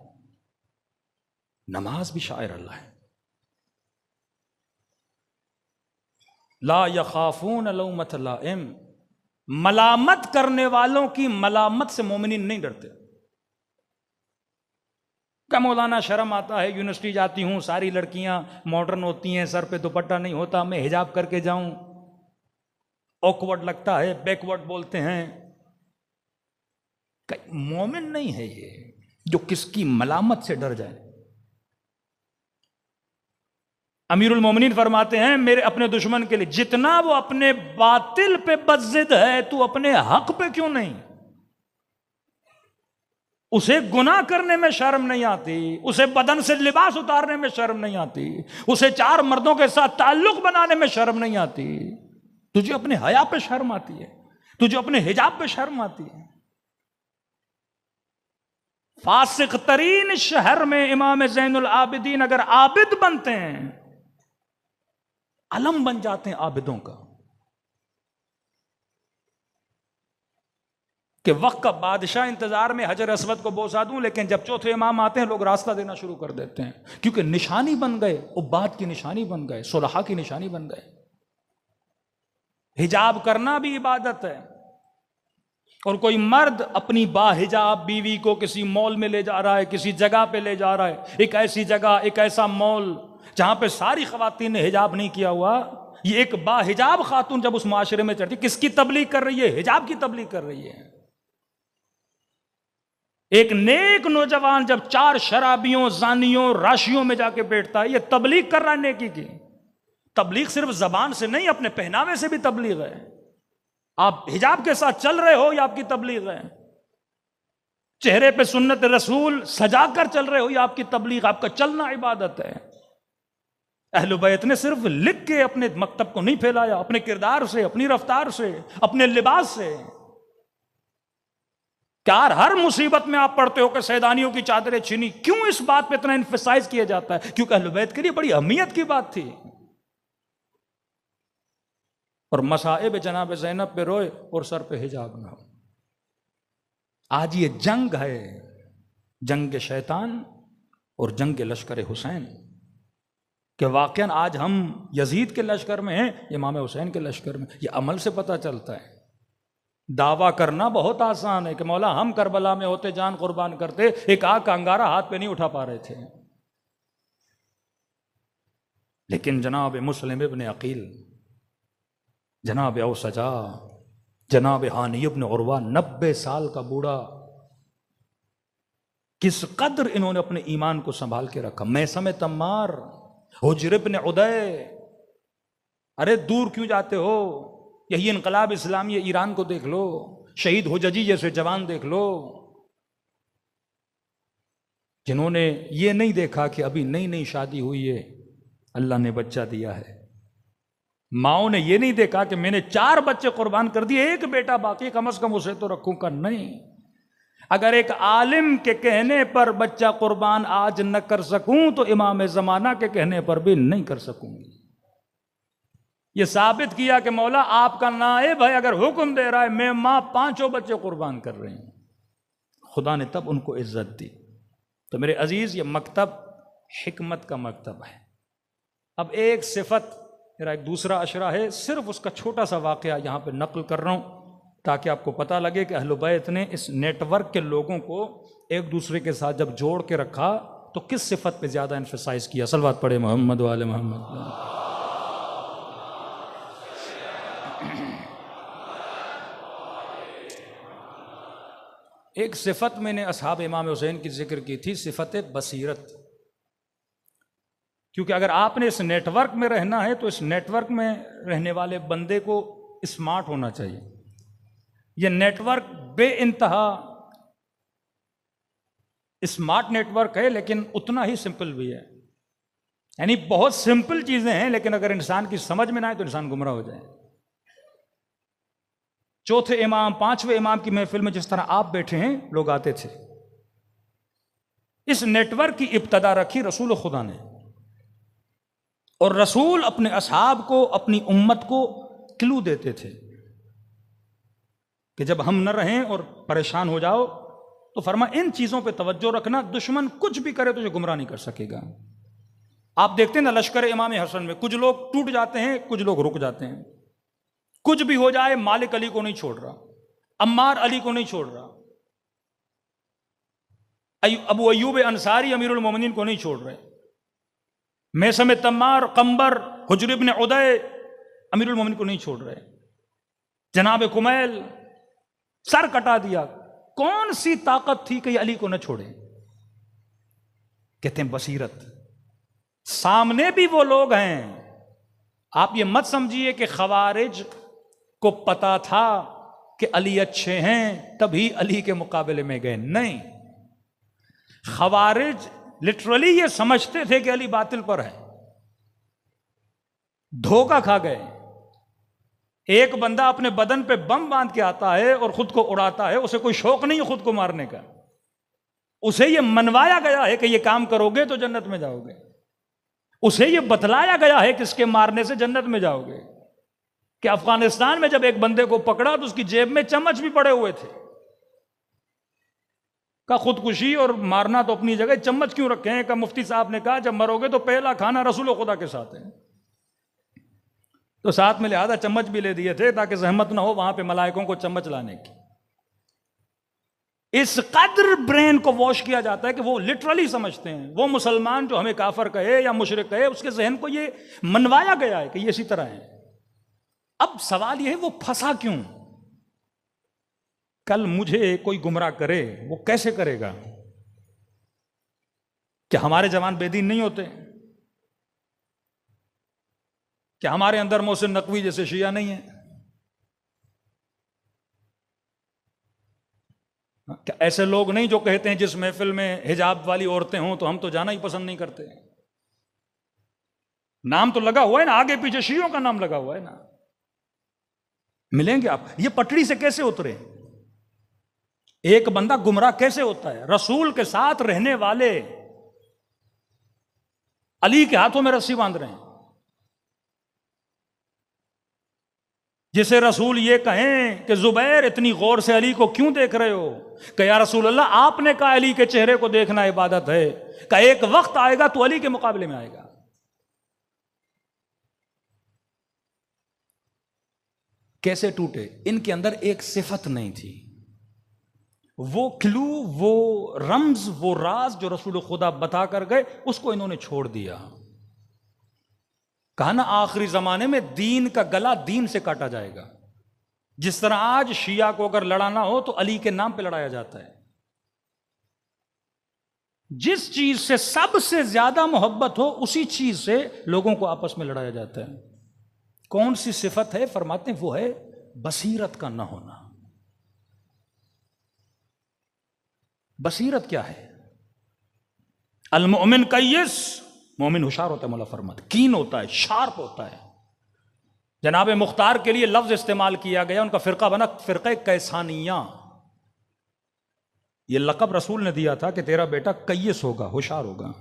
نماز بھی شعائر اللہ ہے. لا یخافون لومۃ لائم، ملامت کرنے والوں کی ملامت سے مومنین نہیں ڈرتے. کہ مولانا شرم آتا ہے، یونیورسٹی جاتی ہوں ساری لڑکیاں ماڈرن ہوتی ہیں، سر پہ دوپٹہ نہیں ہوتا، میں حجاب کر کے جاؤں، آکورڈ لگتا ہے، بیکورڈ بولتے ہیں۔ کہ مومن نہیں ہے یہ جو کس کی ملامت سے ڈر جائے۔ امیر المومنین فرماتے ہیں میرے اپنے دشمن کے لیے جتنا وہ اپنے باطل پہ بضد ہے تو اپنے حق پہ کیوں نہیں؟ اسے گناہ کرنے میں شرم نہیں آتی، اسے بدن سے لباس اتارنے میں شرم نہیں آتی، اسے 4 مردوں کے ساتھ تعلق بنانے میں شرم نہیں آتی، تجھے اپنے حیا پہ شرم آتی ہے، تجھے اپنے حجاب پہ شرم آتی ہے۔ فاسق ترین شہر میں امام زین العابدین اگر عابد بنتے ہیں، علم بن جاتے ہیں عابدوں کا، کہ وقت کا بادشاہ انتظار میں حجر اسود کو بوسا دوں، لیکن جب چوتھے امام آتے ہیں لوگ راستہ دینا شروع کر دیتے ہیں، کیونکہ نشانی بن گئے، عباد کی نشانی بن گئے، صلحاء کی نشانی بن گئے۔ حجاب کرنا بھی عبادت ہے، اور کوئی مرد اپنی با حجاب بیوی کو کسی مال میں لے جا رہا ہے، کسی جگہ پہ لے جا رہا ہے، ایک ایسی جگہ، ایک ایسا مال جہاں پہ ساری خواتین نے حجاب نہیں کیا ہوا، یہ ایک با حجاب خاتون جب اس معاشرے میں چڑھتی، کس کی تبلیغ کر رہی ہے؟ حجاب کی تبلیغ کر رہی ہے۔ ایک نیک نوجوان جب 4 شرابیوں، زانیوں، راشیوں میں جا کے بیٹھتا ہے، یہ تبلیغ کر رہا ہے نیکی کی۔ تبلیغ صرف زبان سے نہیں، اپنے پہناوے سے بھی تبلیغ ہے۔ آپ حجاب کے ساتھ چل رہے ہو، یہ آپ کی تبلیغ ہے۔ چہرے پہ سنت رسول سجا کر چل رہے ہو، یہ آپ کی تبلیغ، آپ کا چلنا عبادت ہے۔ اہل بیت نے صرف لکھ کے اپنے مکتب کو نہیں پھیلایا، اپنے کردار سے، اپنی رفتار سے، اپنے لباس سے۔ کیا ہر مصیبت میں آپ پڑھتے ہو کہ سیدانیوں کی چادریں چھینی، کیوں اس بات پہ اتنا انفسائز کیا جاتا ہے؟ کیونکہ اہل بیت کے لیے بڑی اہمیت کی بات تھی۔ اور مصائب جناب زینب پہ روئے اور سر پہ حجاب نہ ہو۔ آج یہ جنگ ہے، جنگ شیطان اور جنگ لشکر حسین، کہ واقعاً آج ہم یزید کے لشکر میں ہیں، امام حسین کے لشکر میں۔ یہ عمل سے پتہ چلتا ہے۔ دعویٰ کرنا بہت آسان ہے کہ مولا ہم کربلا میں ہوتے جان قربان کرتے، ایک آگ کا انگارہ ہاتھ پہ نہیں اٹھا پا رہے تھے۔ لیکن جناب مسلم ابن عقیل، جناب اوسجا، جناب ہانی ابن عروہ، 90 سال کا بوڑھا، کس قدر انہوں نے اپنے ایمان کو سنبھال کے رکھا۔ میثم تمار، حجر ابن عدی، ارے دور کیوں جاتے ہو؟ یہی انقلاب اسلامی ایران کو دیکھ لو، شہید حججی جیسے جوان دیکھ لو، جنہوں نے یہ نہیں دیکھا کہ ابھی نئی نئی شادی ہوئی ہے، اللہ نے بچہ دیا ہے۔ ماؤں نے یہ نہیں دیکھا کہ میں نے 4 بچے قربان کر دیے، ایک بیٹا باقی، کم از کم اسے تو رکھوں کا نہیں۔ اگر ایک عالم کے کہنے پر بچہ قربان آج نہ کر سکوں تو امام زمانہ کے کہنے پر بھی نہیں کر سکوں گی۔ یہ ثابت کیا کہ مولا آپ کا نائب ہے، اگر حکم دے رہا ہے، میں ماں 5 بچے قربان کر رہی ہوں۔ خدا نے تب ان کو عزت دی۔ تو میرے عزیز، یہ مکتب حکمت کا مکتب ہے۔ اب ایک صفت، میرا ایک دوسرا اشرا ہے، صرف اس کا چھوٹا سا واقعہ یہاں پہ نقل کر رہا ہوں تاکہ آپ کو پتہ لگے کہ اہل بیت نے اس نیٹ ورک کے لوگوں کو ایک دوسرے کے ساتھ جب جوڑ کے رکھا تو کس صفت پہ زیادہ انفسائز کیا۔ صلوات پڑھے محمد و آل محمد۔ ایک صفت میں نے اصحاب امام حسین کی ذکر کی تھی، صفت بصیرت۔ کیونکہ اگر آپ نے اس نیٹ ورک میں رہنا ہے تو اس نیٹ ورک میں رہنے والے بندے کو اسمارٹ ہونا چاہیے۔ یہ نیٹ ورک بے انتہا اسمارٹ نیٹ ورک ہے، لیکن اتنا ہی سمپل بھی ہے۔ یعنی بہت سمپل چیزیں ہیں، لیکن اگر انسان کی سمجھ میں نہ آئے تو انسان گمراہ ہو جائے۔ چوتھے امام، 5ویں امام کی محفل میں جس طرح آپ بیٹھے ہیں، لوگ آتے تھے۔ اس نیٹ ورک کی ابتدا رکھی رسول خدا نے، اور رسول اپنے اصحاب کو، اپنی امت کو کلو دیتے تھے کہ جب ہم نہ رہیں اور پریشان ہو جاؤ تو فرما ان چیزوں پہ توجہ رکھنا، دشمن کچھ بھی کرے تو یہ گمراہ نہیں کر سکے گا۔ آپ دیکھتے ہیں نا لشکر امام حسن میں کچھ لوگ ٹوٹ جاتے ہیں، کچھ لوگ رک جاتے ہیں۔ کچھ بھی ہو جائے، مالک علی کو نہیں چھوڑ رہا، عمار علی کو نہیں چھوڑ رہا، ابو ایوب انصاری امیر المومنین کو نہیں چھوڑ رہے، میثم تمار، قمبر، حجر ابن عدی امیر المومنین کو نہیں چھوڑ رہے، جناب کمیل سر کٹا دیا۔ کون سی طاقت تھی کہ یہ علی کو نہ چھوڑے؟ کہتے ہیں بصیرت۔ سامنے بھی وہ لوگ ہیں، آپ یہ مت سمجھیے کہ خوارج کو پتا تھا کہ علی اچھے ہیں تبھی علی کے مقابلے میں گئے، نہیں، خوارج لٹرلی یہ سمجھتے تھے کہ علی باطل پر ہے، دھوکہ کھا گئے۔ ایک بندہ اپنے بدن پہ بم باندھ کے آتا ہے اور خود کو اڑاتا ہے، اسے کوئی شوق نہیں ہے خود کو مارنے کا، اسے یہ منوایا گیا ہے کہ یہ کام کرو گے تو جنت میں جاؤ گے، اسے یہ بتلایا گیا ہے کہ اس کے مارنے سے جنت میں جاؤ گے۔ کہ افغانستان میں جب ایک بندے کو پکڑا تو اس کی جیب میں چمچ بھی پڑے ہوئے تھے، کہ خودکشی اور مارنا تو اپنی جگہ، چمچ کیوں رکھے ہیں؟ کہ مفتی صاحب نے کہا جب مرو گے تو پہلا کھانا رسول خدا کے ساتھ ہے، تو ساتھ میں لہذا چمچ بھی لے دیے تھے تاکہ زحمت نہ ہو وہاں پہ ملائکوں کو چمچ لانے کی۔ اس قدر برین کو واش کیا جاتا ہے کہ وہ لٹرلی سمجھتے ہیں، وہ مسلمان جو ہمیں کافر کہے یا مشرک کہے اس کے ذہن کو یہ منوایا گیا ہے کہ یہ اسی طرح ہے۔ اب سوال یہ ہے وہ پھنسا کیوں؟ کل مجھے کوئی گمراہ کرے وہ کیسے کرے گا؟ کہ ہمارے جوان بے دین نہیں ہوتے؟ کہ ہمارے اندر محسن نقوی جیسے شیعہ نہیں ہیں؟ کہ ایسے لوگ نہیں جو کہتے ہیں جس محفل میں حجاب والی عورتیں ہوں تو ہم تو جانا ہی پسند نہیں کرتے؟ نام تو لگا ہوا ہے نا، آگے پیچھے شیعوں کا نام لگا ہوا ہے نا۔ ملیں گے آپ؟ یہ پٹڑی سے کیسے اترے؟ ایک بندہ گمراہ کیسے ہوتا ہے؟ رسول کے ساتھ رہنے والے علی کے ہاتھوں میں رسی باندھ رہے ہیں، جسے رسول یہ کہیں کہ زبیر اتنی غور سے علی کو کیوں دیکھ رہے ہو؟ کہ یا رسول اللہ آپ نے کہا علی کے چہرے کو دیکھنا عبادت ہے، کہ ایک وقت آئے گا تو علی کے مقابلے میں آئے گا۔ کیسے ٹوٹے؟ ان کے اندر ایک صفت نہیں تھی، وہ کلو، وہ رمز، وہ راز جو رسول خدا بتا کر گئے اس کو انہوں نے چھوڑ دیا۔ کہا نا آخری زمانے میں دین کا گلا دین سے کاٹا جائے گا۔ جس طرح آج شیعہ کو اگر لڑانا ہو تو علی کے نام پہ لڑایا جاتا ہے۔ جس چیز سے سب سے زیادہ محبت ہو اسی چیز سے لوگوں کو آپس میں لڑایا جاتا ہے۔ کون سی صفت ہے؟ فرماتے ہیں وہ ہے بصیرت کا نہ ہونا۔ بصیرت کیا ہے؟ المؤمن کیس، مومن ہوشیار ہوتا ہے، مولا فرماتے کین ہوتا ہے، شارپ ہوتا ہے۔ جناب مختار کے لیے لفظ استعمال کیا گیا، ان کا فرقہ بنا فرقہ کیسانیہ۔ یہ لقب رسول نے دیا تھا کہ تیرا بیٹا کیس ہوگا، ہوشیار ہوگا۔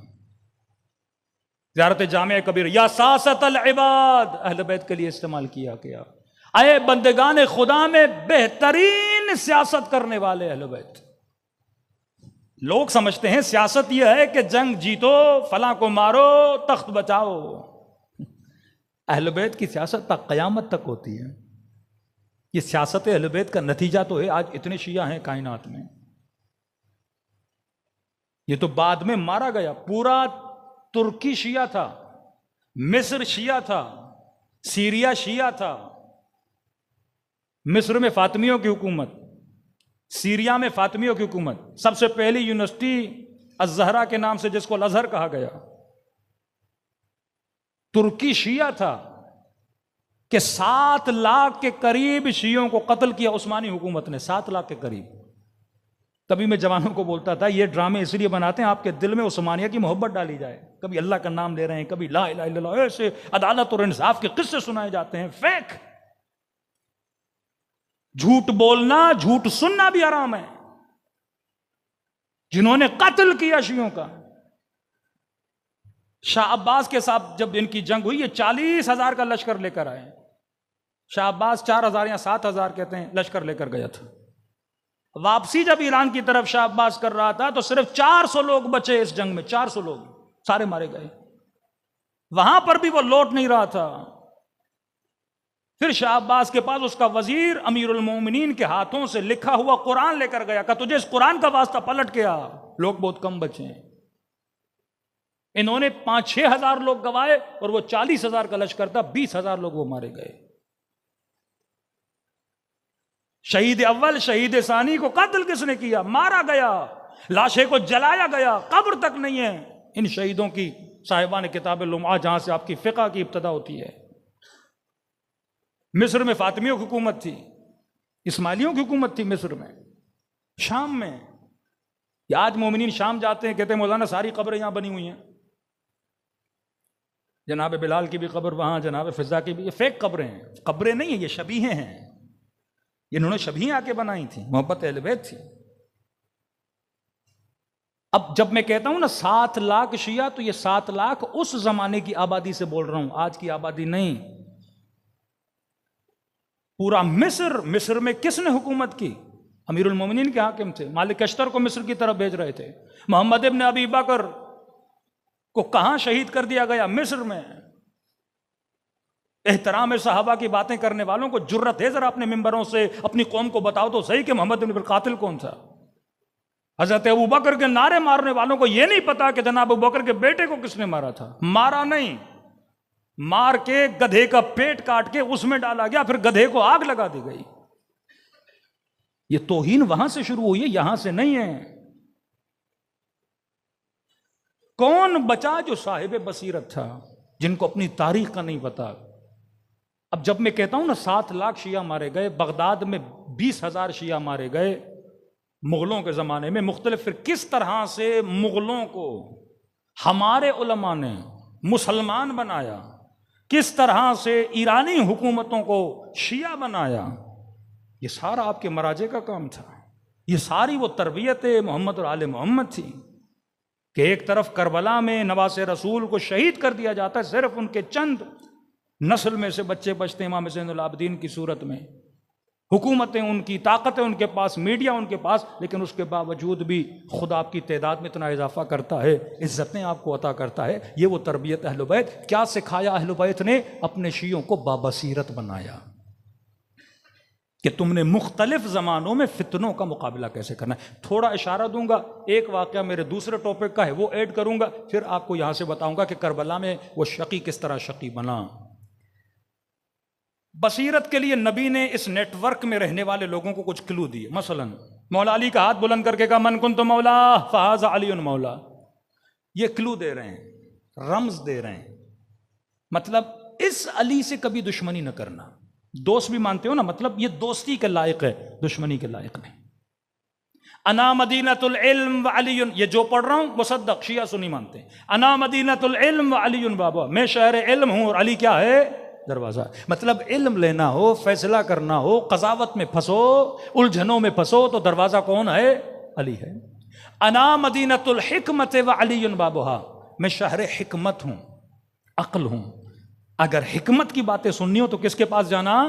زیارت جامع کبیر یا ساست العباد اہل بیت کے لیے استعمال کیا گیا، اے بندگان خدا میں بہترین سیاست کرنے والے اہل بیت۔ لوگ سمجھتے ہیں سیاست یہ ہے کہ جنگ جیتو، فلاں کو مارو، تخت بچاؤ۔ اہل بیت کی سیاست تک قیامت تک ہوتی ہے۔ یہ سیاست اہل بیت کا نتیجہ تو ہے آج اتنے شیعہ ہیں کائنات میں۔ یہ تو بعد میں مارا گیا۔ پورا ترکی شیعہ تھا، مصر شیعہ تھا، سیریا شیعہ تھا۔ مصر میں فاطمیوں کی حکومت، سیریا میں فاطمیوں کی حکومت۔ سب سے پہلی یونیورسٹی الزہرا کے نام سے جس کو الازہر کہا گیا، ترکی شیعہ تھا کہ 7 لاکھ کے قریب شیعوں کو قتل کیا عثمانی حکومت نے، 7 لاکھ کے قریب۔ تبھی میں جوانوں کو بولتا تھا یہ ڈرامے اس لیے بناتے ہیں آپ کے دل میں عثمانیہ کی محبت ڈالی جائے۔ کبھی اللہ کا نام لے رہے ہیں، کبھی لا الہ الا اللہ، ایسے عدالت اور انصاف کے قصے سنائے جاتے ہیں، فیک۔ جھوٹ بولنا، جھوٹ سننا بھی حرام ہے۔ جنہوں نے قتل کیا شیعوں کا، شاہ عباس کے ساتھ جب ان کی جنگ ہوئی، یہ 40,000 کا لشکر لے کر آئے۔ شاہ عباس 4,000 یا 7,000 کہتے ہیں لشکر لے کر گیا تھا۔ واپسی جب ایران کی طرف شاہ عباس کر رہا تھا تو صرف 400 لوگ بچے اس جنگ میں، 400 لوگ، سارے مارے گئے۔ وہاں پر بھی وہ لوٹ نہیں رہا تھا۔ پھر شاہ عباس کے پاس اس کا وزیر امیر المومنین کے ہاتھوں سے لکھا ہوا قرآن لے کر گیا کہ تجھے اس قرآن کا واسطہ پلٹ کے آ. لوگ بہت کم بچے ہیں. انہوں نے 5-6 ہزار لوگ گوائے اور وہ 40,000 کا لشکر تھا، 20,000 لوگ وہ مارے گئے. شہید اول شہید ثانی کو قتل کس نے کیا؟ مارا گیا. لاشیں کو جلایا گیا، قبر تک نہیں ہے ان شہیدوں کی. صاحبان کتاب لمعہ جہاں سے آپ کی فقہ کی ابتدا ہوتی ہے. مصر میں فاطمیوں کی حکومت تھی، اسماعیلیوں کی حکومت تھی مصر میں، شام میں. یا آج مومنین شام جاتے ہیں، کہتے ہیں مولانا ساری قبریں یہاں بنی ہوئی ہیں. جناب بلال کی بھی قبر وہاں، جناب فضا کی بھی. یہ فیک قبریں ہیں، قبریں نہیں ہیں، یہ شبیہیں ہیں. انہوں نے شبیہیں آ کے بنائی تھی. محبت اہل بیت تھی. اب جب میں کہتا ہوں نا 7 لاکھ شیعہ، تو یہ 7 لاکھ اس زمانے کی آبادی سے بول رہا ہوں، آج کی آبادی نہیں. پورا مصر میں کس نے حکومت کی؟ امیر المومنین کے حاکم تھے. مالک اشتر کو مصر کی طرف بھیج رہے تھے. محمد ابن ابی بکر کو کہاں شہید کر دیا گیا؟ مصر میں. احترام صحابہ کی باتیں کرنے والوں کو جرت ہے ذرا اپنے ممبروں سے اپنی قوم کو بتاؤ تو صحیح کہ محمد ابن قاتل کون تھا. حضرت ابو بکر کے نعرے مارنے والوں کو یہ نہیں پتا کہ جناب ابو بکر کے بیٹے کو کس نے مارا تھا. مارا نہیں، مار کے گدھے کا پیٹ کاٹ کے اس میں ڈالا گیا، پھر گدھے کو آگ لگا دی گئی. یہ توہین وہاں سے شروع ہوئی ہے، یہاں سے نہیں ہے. کون بچا جو صاحب بصیرت تھا، جن کو اپنی تاریخ کا نہیں پتا. اب جب میں کہتا ہوں نا 7 لاکھ شیعہ مارے گئے، بغداد میں 20,000 شیعہ مارے گئے مغلوں کے زمانے میں. مختلف پھر کس طرح سے مغلوں کو ہمارے علماء نے مسلمان بنایا، کس طرح سے ایرانی حکومتوں کو شیعہ بنایا، یہ سارا آپ کے مراجع کا کام تھا. یہ ساری وہ تربیت محمد اور آل محمد تھی کہ ایک طرف کربلا میں نواز رسول کو شہید کر دیا جاتا ہے، صرف ان کے چند نسل میں سے بچے بچتے ہیں امام زین العابدین کی صورت میں. حکومتیں ان کی، طاقتیں ان کے پاس، میڈیا ان کے پاس، لیکن اس کے باوجود بھی خدا آپ کی تعداد میں اتنا اضافہ کرتا ہے، عزتیں آپ کو عطا کرتا ہے. یہ وہ تربیت اہل بیت. کیا سکھایا اہل بیت نے؟ اپنے شیعوں کو بابصیرت بنایا کہ تم نے مختلف زمانوں میں فتنوں کا مقابلہ کیسے کرنا ہے. تھوڑا اشارہ دوں گا، ایک واقعہ میرے دوسرے ٹاپک کا ہے وہ ایڈ کروں گا، پھر آپ کو یہاں سے بتاؤں گا کہ کربلا میں وہ شقی کس طرح شقی بنا. بصیرت کے لیے نبی نے اس نیٹ ورک میں رہنے والے لوگوں کو کچھ کلو دیے. مثلا مولا علی کا ہاتھ بلند کر کے کہا من کنت مولا فہذا علی مولا. یہ کلو دے رہے ہیں، رمز دے رہے ہیں. مطلب اس علی سے کبھی دشمنی نہ کرنا. دوست بھی مانتے ہو نا، مطلب یہ دوستی کے لائق ہے، دشمنی کے لائق نہیں. انا مدینۃ العلم وعلی، یہ جو پڑھ رہا ہوں مصدق شیعہ سنی مانتے ہیں. انا مدینۃ العلم وعلی بابا، میں شہر علم ہوں اور علی کیا ہے؟ دروازہ. مطلب علم لینا ہو، فیصلہ کرنا ہو، قضاوت میں پھنسو، الجھنوں میں پھنسو تو دروازہ کون ہے؟ علی ہے. انا مدینۃ الحکمت وعلی بابھا، میں شہر حکمت ہوں، عقل ہوں. اگر حکمت کی باتیں سننی ہو تو کس کے پاس جانا؟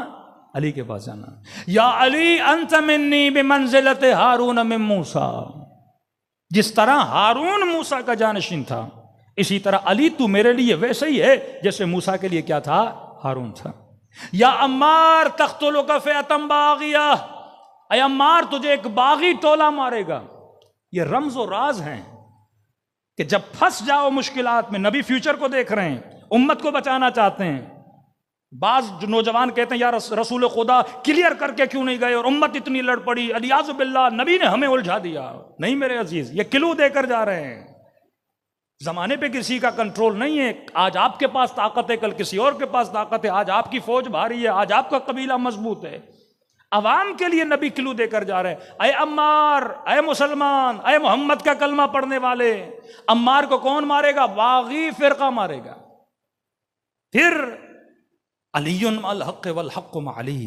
علی کے پاس جانا. یا علی انت منی بمنزلت ہارون من موسیٰ، جس طرح ہارون موسیٰ کا جانشین تھا اسی طرح علی تو میرے لیے ویسے ہی ہے جیسے موسیٰ کے لیے کیا تھا؟ ہارون تھا. یا عمار تقتلک فئۃ باغیہ، اے عمار تجھے ایک باغی ٹولہ مارے گا. یہ رمز و راز ہیں کہ جب پھنس جاؤ مشکلات میں. نبی فیوچر کو دیکھ رہے ہیں، امت کو بچانا چاہتے ہیں. بعض جو نوجوان کہتے ہیں یا رسول خدا کلیئر کر کے کیوں نہیں گئے اور امت اتنی لڑ پڑی، الیاذ باللہ نبی نے ہمیں الجھا دیا. نہیں میرے عزیز، یہ کلو دے کر جا رہے ہیں. زمانے پہ کسی کا کنٹرول نہیں ہے. آج آپ کے پاس طاقت ہے، کل کسی اور کے پاس طاقت ہے. آج آپ کی فوج بھاری ہے، آج آپ کا قبیلہ مضبوط ہے. عوام کے لیے نبی کلو دے کر جا رہے ہیں. اے عمار، اے مسلمان، اے محمد کا کلمہ پڑھنے والے، عمار کو کون مارے گا؟ باغی فرقہ مارے گا. پھر علی مع الحق والحق مع علی،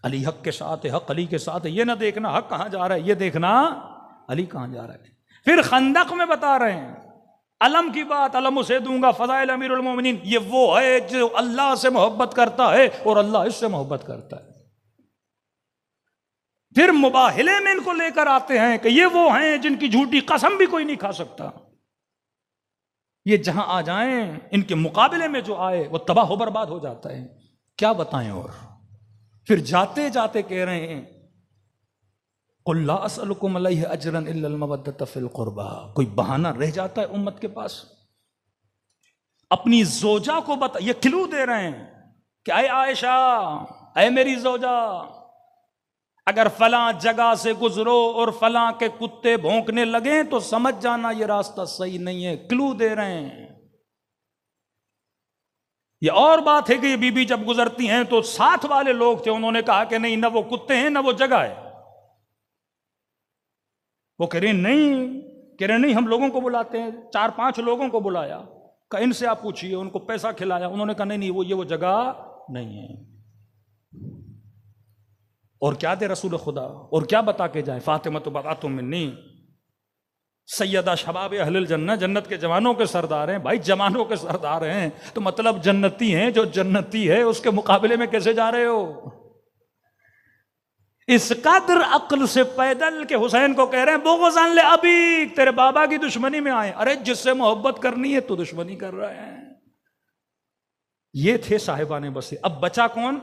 علی حق کے ساتھ ہے، حق علی کے ساتھ ہے. یہ نہ دیکھنا حق کہاں جا رہا ہے، یہ دیکھنا علی کہاں جا رہا ہے. پھر خندق میں بتا رہے ہیں علم کی بات، علم اسے دوں گا، فضائل امیر المومنین. یہ وہ ہے جو اللہ سے محبت کرتا ہے اور اللہ اس سے محبت کرتا ہے. پھر مباہلے میں ان کو لے کر آتے ہیں کہ یہ وہ ہیں جن کی جھوٹی قسم بھی کوئی نہیں کھا سکتا. یہ جہاں آ جائیں ان کے مقابلے میں جو آئے وہ تباہ و برباد ہو جاتا ہے. کیا بتائیں؟ اور پھر جاتے جاتے کہہ رہے ہیں قل لا اسألکم علیہ اجرا الا المودۃ فی القربى. کوئی بہانہ رہ جاتا ہے امت کے پاس؟ اپنی زوجہ کو یہ کلو دے رہے ہیں کہ اے عائشہ، اے میری زوجہ، اگر فلاں جگہ سے گزرو اور فلاں کے کتے بھونکنے لگیں تو سمجھ جانا یہ راستہ صحیح نہیں ہے. کلو دے رہے ہیں. یہ اور بات ہے کہ یہ بی بی جب گزرتی ہیں تو ساتھ والے لوگ تھے، انہوں نے کہا کہ نہیں، نہ وہ کتے ہیں نہ وہ جگہ ہے. وہ کہہ رہے نہیں، ہم لوگوں کو بلاتے ہیں. 4-5 لوگوں کو بلایا، کہ ان سے آپ پوچھئے، ان کو پیسہ کھلایا. انہوں نے کہا نہیں، وہ جگہ نہیں ہے. اور کیا دے رسول خدا، اور کیا بتا کے جائیں؟ فاطمہ بضعۃ منی، سیدہ شباب اہل الجنہ، جنت کے جوانوں کے سردار ہیں. بھائی جوانوں کے سردار ہیں تو مطلب جنتی ہیں. جو جنتی ہے اس کے مقابلے میں کیسے جا رہے ہو؟ اس قدر عقل سے پیدل کہ حسین کو کہہ رہے ہیں بغضاً لأبیک، تیرے بابا کی دشمنی میں آئے. ارے جس سے محبت کرنی ہے تو دشمنی کر رہے ہیں. یہ تھے صاحبان بصیر. اب بچا کون؟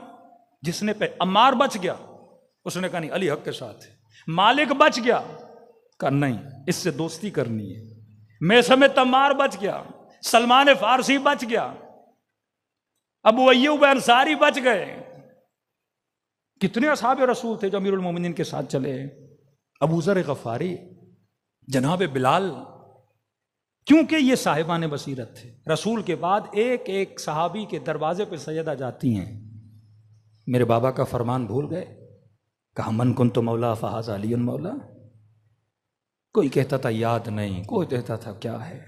جس نے عمار بچ گیا، اس نے کہا نہیں، علی حق کے ساتھ ہے. مالک بچ گیا، کہا نہیں، اس سے دوستی کرنی ہے. میثم تمار بچ گیا، سلمان فارسی بچ گیا، ابو ایوب انصاری بچ گئے. کتنے اصحاب رسول تھے جو امیر المومنین کے ساتھ چلے؟ ابو ذر غفاری، جناب بلال. کیونکہ یہ صاحبان بصیرت تھے. رسول کے بعد ایک ایک صحابی کے دروازے پہ سیدہ جاتی ہیں، میرے بابا کا فرمان بھول گئے؟ کہا من کنت مولا فہذا علی مولا. کوئی کہتا تھا یاد نہیں، کوئی کہتا تھا کیا ہے.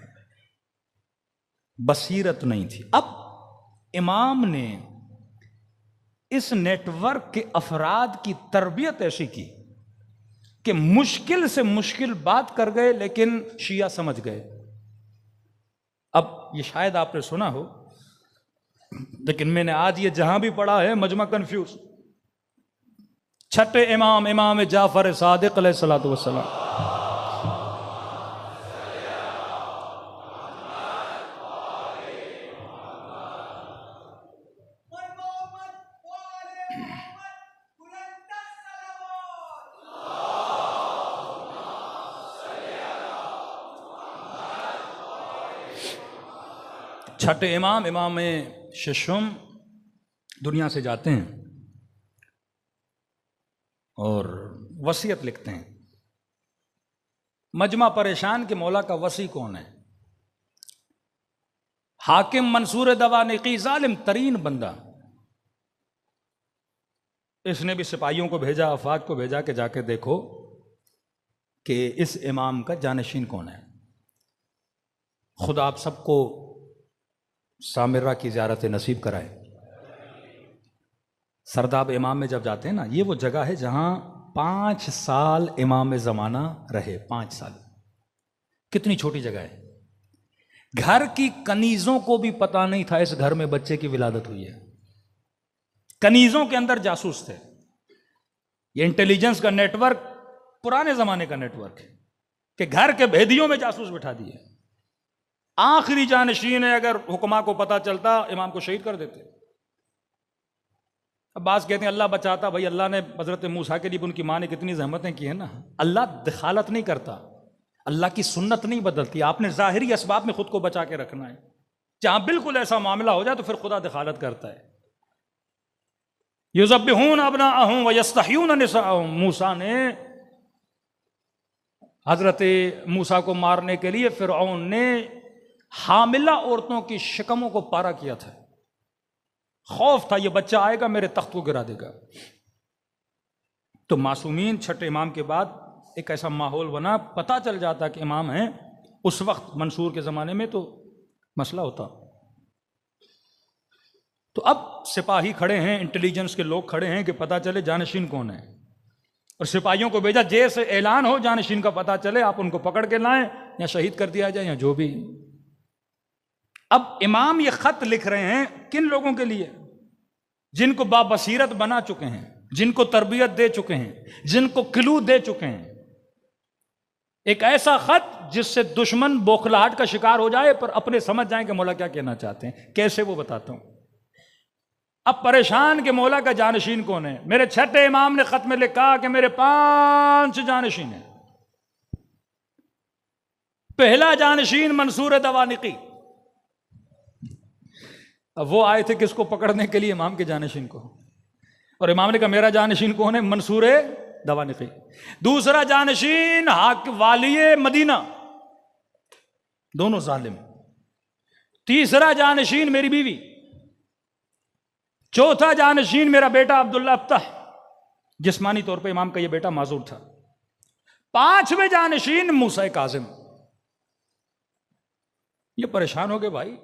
بصیرت نہیں تھی. اب امام نے اس نیٹ ورک کے افراد کی تربیت ایسی کی کہ مشکل سے مشکل بات کر گئے لیکن شیعہ سمجھ گئے. اب یہ شاید آپ نے سنا ہو، لیکن میں نے آج یہ جہاں بھی پڑھا ہے مجمع کنفیوز. چھٹے امام، امام جعفر صادق علیہ الصلوۃ والسلام، چھٹے امام، امام ششم دنیا سے جاتے ہیں اور وصیت لکھتے ہیں. مجمع پریشان کہ مولا کا وصی کون ہے؟ حاکم منصور دوانقی، ظالم ترین بندہ. اس نے بھی سپاہیوں کو بھیجا، افواج کو بھیجا کہ جا کے دیکھو کہ اس امام کا جانشین کون ہے. خدا آپ سب کو سامرہ کی زیارت نصیب کرائے. سرداب امام میں جب جاتے ہیں نا، یہ وہ جگہ ہے جہاں 5 سال امام زمانہ رہے. 5 سال، کتنی چھوٹی جگہ ہے. گھر کی کنیزوں کو بھی پتا نہیں تھا اس گھر میں بچے کی ولادت ہوئی ہے. کنیزوں کے اندر جاسوس تھے. یہ انٹیلیجنس کا نیٹ ورک پرانے زمانے کا نیٹ ورک ہے کہ گھر کے بھیدیوں میں جاسوس بٹھا دیے. آخری جانشین ہے، اگر حکما کو پتا چلتا امام کو شہید کر دیتے. اب بعض کہتے ہیں اللہ بچاتا. بھائی اللہ نے حضرت موسیٰ کے لیے ان کی ماں نے کتنی زحمتیں کی ہیں نا. اللہ دخالت نہیں کرتا، اللہ کی سنت نہیں بدلتی. آپ نے ظاہری اسباب میں خود کو بچا کے رکھنا ہے. جہاں بالکل ایسا معاملہ ہو جائے تو پھر خدا دخالت کرتا ہے. یذبحون ابناءہم ویستحیون نساءہم. موسیٰ نے حضرت موسیٰ کو مارنے کے لیے فرعون نے حاملہ عورتوں کی شکموں کو پارا کیا تھا. خوف تھا یہ بچہ آئے گا میرے تخت کو گرا دے گا. تو معصومین چھٹے امام کے بعد ایک ایسا ماحول بنا، پتہ چل جاتا کہ امام ہیں. اس وقت منصور کے زمانے میں تو مسئلہ ہوتا. تو اب سپاہی کھڑے ہیں، انٹیلیجنس کے لوگ کھڑے ہیں کہ پتہ چلے جانشین کون ہے. اور سپاہیوں کو بھیجا جیسے اعلان ہو جانشین کا پتہ چلے آپ ان کو پکڑ کے لائیں، یا شہید کر دیا جائے یا جو بھی. اب امام یہ خط لکھ رہے ہیں کن لوگوں کے لیے؟ جن کو بابصیرت بنا چکے ہیں، جن کو تربیت دے چکے ہیں، جن کو کلو دے چکے ہیں. ایک ایسا خط جس سے دشمن بوکھلاہٹ کا شکار ہو جائے پر اپنے سمجھ جائیں کہ مولا کیا کہنا چاہتے ہیں. کیسے وہ بتاتا ہوں. اب پریشان کہ مولا کا جانشین کون ہے. میرے چھٹے امام نے خط میں لکھا کہ میرے 5 جانشین ہیں. پہلا جانشین منصور دوانقی. اب وہ آئے تھے کس کو پکڑنے کے لیے؟ امام کے جانشین کو. اور امام نے کہا میرا جانشین کون ہے؟ منصور دوانقی. دوسرا جانشین والی مدینہ، دونوں ظالم. تیسرا جانشین میری بیوی. چوتھا جانشین میرا بیٹا عبداللہ ابتح، جسمانی طور پہ امام کا یہ بیٹا معذور تھا. 5ویں جانشین موسیٰ کاظم. یہ پریشان ہو گئے بھائی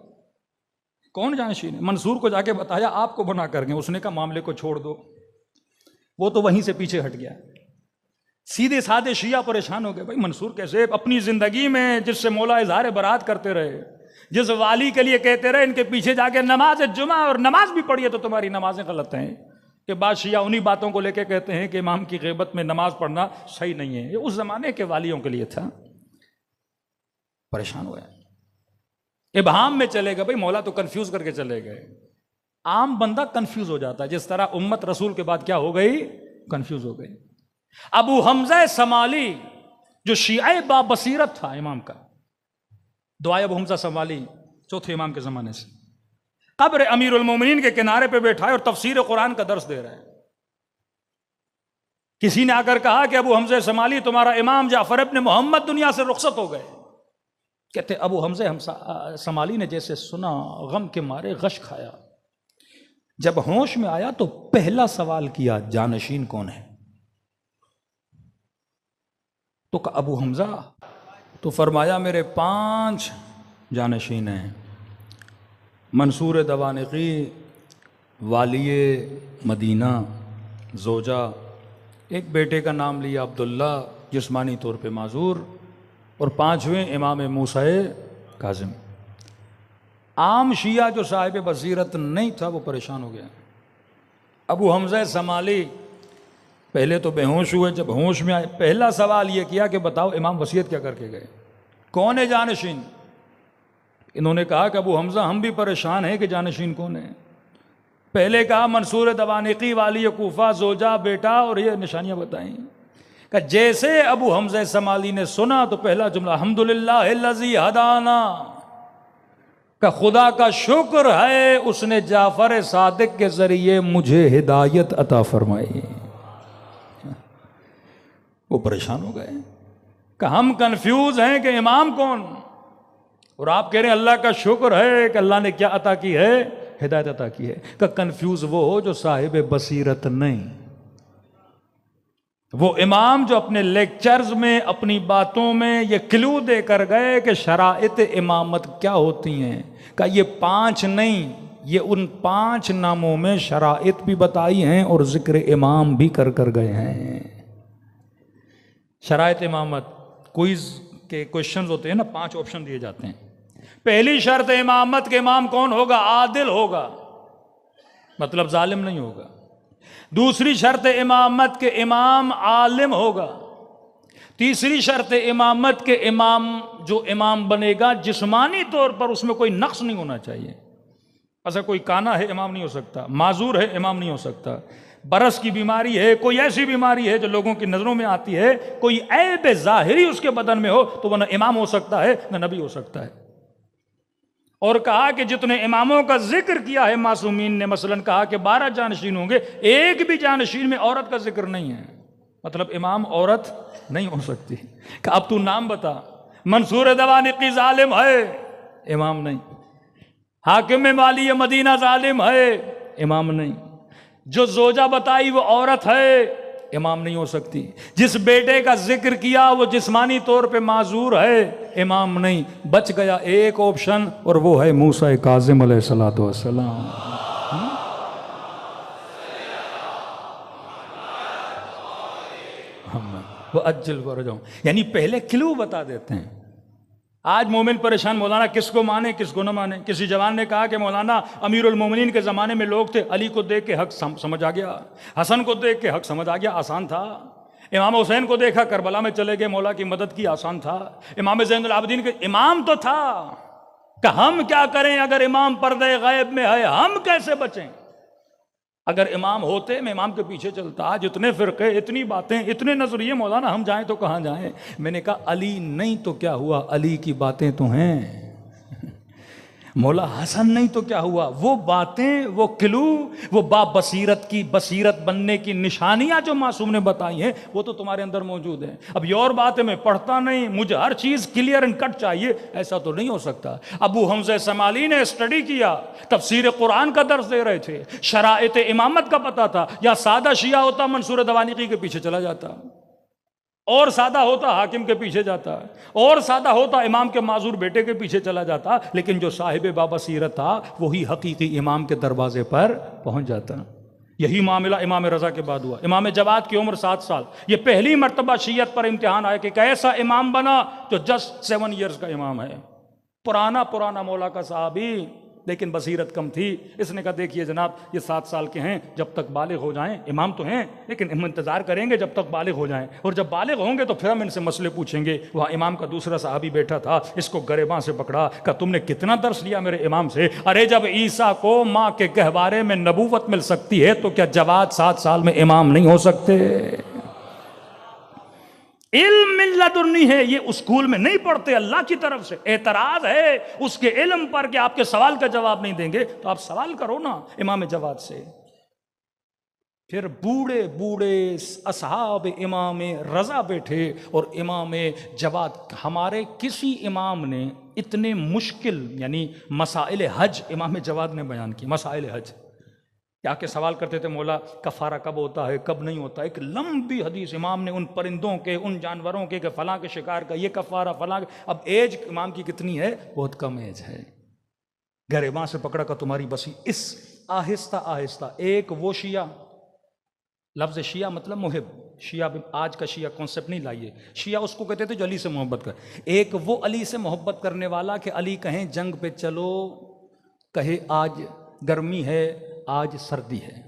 کون جانشین ہے. منصور کو جا کے بتایا آپ کو بنا کر گئے. اس نے کہا معاملے کو چھوڑ دو. وہ تو وہیں سے پیچھے ہٹ گیا. سیدھے سادے شیعہ پریشان ہو گئے بھائی منصور کیسے؟ اپنی زندگی میں جس سے مولا اظہار برات کرتے رہے، جس والی کے لیے کہتے رہے، ان کے پیچھے جا کے نماز جمعہ اور نماز بھی پڑھیے تو تمہاری نمازیں غلط ہیں. کہ بعض شیعہ انہی باتوں کو لے کے کہتے ہیں کہ امام کی غیبت میں نماز پڑھنا صحیح نہیں ہے. یہ اس زمانے کے والیوں کے لیے تھا. پریشان ہوئے، ابہام میں چلے گئے بھائی. مولا تو کنفیوز کر کے چلے گئے. عام بندہ کنفیوز ہو جاتا ہے، جس طرح امت رسول کے بعد کیا ہو گئی؟ کنفیوز ہو گئی. ابو حمزہ سمالی جو شیعہ با بصیرت تھا امام کا، دعائے ابو حمزہ سمالی چوتھے امام کے زمانے سے، قبر امیر المومنین کے کنارے پہ بیٹھا ہے اور تفسیر قرآن کا درس دے رہا ہے. کسی نے آ کر کہا کہ ابو حمزہ سمالی تمہارا امام جعفر ابن محمد دنیا سے رخصت ہو گئے. کہتے ابو حمزہ سمالی نے جیسے سنا غم کے مارے غش کھایا. جب ہوش میں آیا تو پہلا سوال کیا جانشین کون ہے؟ تو کہا ابو حمزہ. تو فرمایا میرے 5 جانشین ہیں. منصور دوانقی، والی مدینہ، زوجہ، ایک بیٹے کا نام لیا عبداللہ جسمانی طور پہ معذور، اور 5ویں امام موسیٰ کاظم. عام شیعہ جو صاحب بصیرت نہیں تھا وہ پریشان ہو گیا. ابو حمزہ سمالی پہلے تو بے ہوش ہوئے. جب ہوش میں آئے پہلا سوال یہ کیا کہ بتاؤ امام وصیت کیا کر کے گئے؟ کون ہے جانشین؟ انہوں نے کہا کہ ابو حمزہ ہم بھی پریشان ہیں کہ جانشین کون ہے. پہلے کہا منصور دوانقی، والی کوفہ، زوجہ، بیٹا، اور یہ نشانیاں بتائیں. کہ جیسے ابو حمزہ سمالی نے سنا تو پہلا جملہ الحمدللہ الذی ہدانا، کہ خدا کا شکر ہے اس نے جعفر صادق کے ذریعے مجھے ہدایت عطا فرمائی. وہ پریشان ہو گئے کہ ہم کنفیوز ہیں کہ امام کون، اور آپ کہہ رہے ہیں اللہ کا شکر ہے کہ اللہ نے کیا عطا کی ہے؟ ہدایت عطا کی ہے. کہ کنفیوز وہ ہو جو صاحب بصیرت نہیں. وہ امام جو اپنے لیکچرز میں، اپنی باتوں میں یہ کلو دے کر گئے کہ شرائط امامت کیا ہوتی ہیں. کہ یہ 5 نہیں، یہ ان 5 ناموں میں شرائط بھی بتائی ہیں اور ذکر امام بھی کر گئے ہیں. شرائط امامت کوئز کے کوشچنز ہوتے ہیں نا، 5 آپشن دیے جاتے ہیں. پہلی شرط امامت کے امام کون ہوگا؟ عادل ہوگا، مطلب ظالم نہیں ہوگا. دوسری شرط امامت کے امام عالم ہوگا. تیسری شرط امامت کے امام جو امام بنے گا جسمانی طور پر اس میں کوئی نقص نہیں ہونا چاہیے. ایسا کوئی کانا ہے امام نہیں ہو سکتا، معذور ہے امام نہیں ہو سکتا، برس کی بیماری ہے، کوئی ایسی بیماری ہے جو لوگوں کی نظروں میں آتی ہے، کوئی عیب ظاہری اس کے بدن میں ہو تو وہ نہ امام ہو سکتا ہے نہ نبی ہو سکتا ہے. اور کہا کہ جتنے اماموں کا ذکر کیا ہے معصومین نے، مثلا کہا کہ 12 جانشین ہوں گے، ایک بھی جانشین میں عورت کا ذکر نہیں ہے، مطلب امام عورت نہیں ہو سکتی. کہ اب تو نام بتا. منصور دوانقی ظالم ہے، امام نہیں. حاکم والی مدینہ ظالم ہے، امام نہیں. جو زوجہ بتائی وہ عورت ہے، امام نہیں ہو سکتی. جس بیٹے کا ذکر کیا وہ جسمانی طور پہ معذور ہے، امام نہیں. بچ گیا ایک آپشن اور وہ ہے موسیٰ کاظم علیہ الصلوۃ والسلام. وہ اجل فرجہم، یعنی پہلے کلو بتا دیتے ہیں. آج مومن پریشان، مولانا کس کو مانے کس کو نہ مانے. کسی جوان نے کہا کہ مولانا امیر المومنین کے زمانے میں لوگ تھے، علی کو دیکھ کے حق سمجھ آ گیا، حسن کو دیکھ کے حق سمجھ آ گیا، آسان تھا. امام حسین کو دیکھا کربلا میں چلے گئے، مولا کی مدد کی، آسان تھا. امام زین العابدین کے امام تو تھا، کہ ہم کیا کریں اگر امام پردے غیب میں ہے، ہم کیسے بچیں. اگر امام ہوتے میں امام کے پیچھے چلتا. آج اتنے فرقے، اتنی باتیں، اتنے نظریے، مولانا ہم جائیں تو کہاں جائیں؟ میں نے کہا علی نہیں تو کیا ہوا، علی کی باتیں تو ہیں. مولا حسن نہیں تو کیا ہوا، وہ باتیں، وہ کلو، وہ با بصیرت کی بصیرت بننے کی نشانیاں جو معصوم نے بتائی ہیں وہ تو تمہارے اندر موجود ہیں. اب یہ اور بات ہے میں پڑھتا نہیں، مجھے ہر چیز کلیئر اینڈ کٹ چاہیے، ایسا تو نہیں ہو سکتا. ابو حمزہ سمالی نے اسٹڈی کیا، تفسیر قرآن کا درس دے رہے تھے، شرائط امامت کا پتہ تھا. یا سادہ شیعہ ہوتا منصور دوانیقی کے پیچھے چلا جاتا، اور سادہ ہوتا حاکم کے پیچھے جاتا، اور سادہ ہوتا امام کے معذور بیٹے کے پیچھے چلا جاتا. لیکن جو صاحب بابصیرت تھا وہی حقیقی امام کے دروازے پر پہنچ جاتا. یہی معاملہ امام رضا کے بعد ہوا. امام جواد کی عمر 7 سال. یہ پہلی مرتبہ شیعت پر امتحان آیا کہ ایک ایسا امام بنا جو جسٹ 7 ایئرز کا امام ہے. پرانا مولا کا صحابی، لیکن بصیرت کم تھی. اس نے کہا دیکھیے جناب یہ 7 سال کے ہیں، جب تک بالغ ہو جائیں، امام تو ہیں لیکن ہم انتظار کریں گے جب تک بالغ ہو جائیں، اور جب بالغ ہوں گے تو پھر ہم ان سے مسئلے پوچھیں گے. وہاں امام کا دوسرا صحابی بیٹھا تھا، اس کو گریباں سے پکڑا، کہا تم نے کتنا درس لیا میرے امام سے؟ ارے جب عیسیٰ کو ماں کے گہوارے میں نبوت مل سکتی ہے تو کیا جواد 7 سال میں امام نہیں ہو سکتے؟ علم من لدنی ہے، یہ اسکول میں نہیں پڑھتے، اللہ کی طرف سے. اعتراض ہے اس کے علم پر کہ آپ کے سوال کا جواب نہیں دیں گے تو آپ سوال کرو نا امام جواد سے. پھر بوڑھے اصحاب امام رضا بیٹھے اور امام جواد. ہمارے کسی امام نے اتنے مشکل یعنی مسائل حج امام جواد نے بیان کی. مسائل حج کیا کہ سوال کرتے تھے مولا کفارہ کب ہوتا ہے کب نہیں ہوتا. ایک لمبی حدیث امام نے ان پرندوں کے، ان جانوروں کے کہ فلاں کے شکار کا یہ کفارہ، فلاں. اب ایج امام کی کتنی ہے؟ بہت کم ایج ہے. گریباں سے پکڑا کا تمہاری بسی. اس آہستہ ایک وہ شیعہ، لفظ شیعہ مطلب محب، شیعہ آج کا شیعہ کانسیپٹ نہیں لائیے. شیعہ اس کو کہتے تھے جو علی سے محبت کر. ایک وہ علی سے محبت کرنے والا کہ علی کہیں جنگ پہ چلو، کہے آج گرمی ہے آج سردی ہے.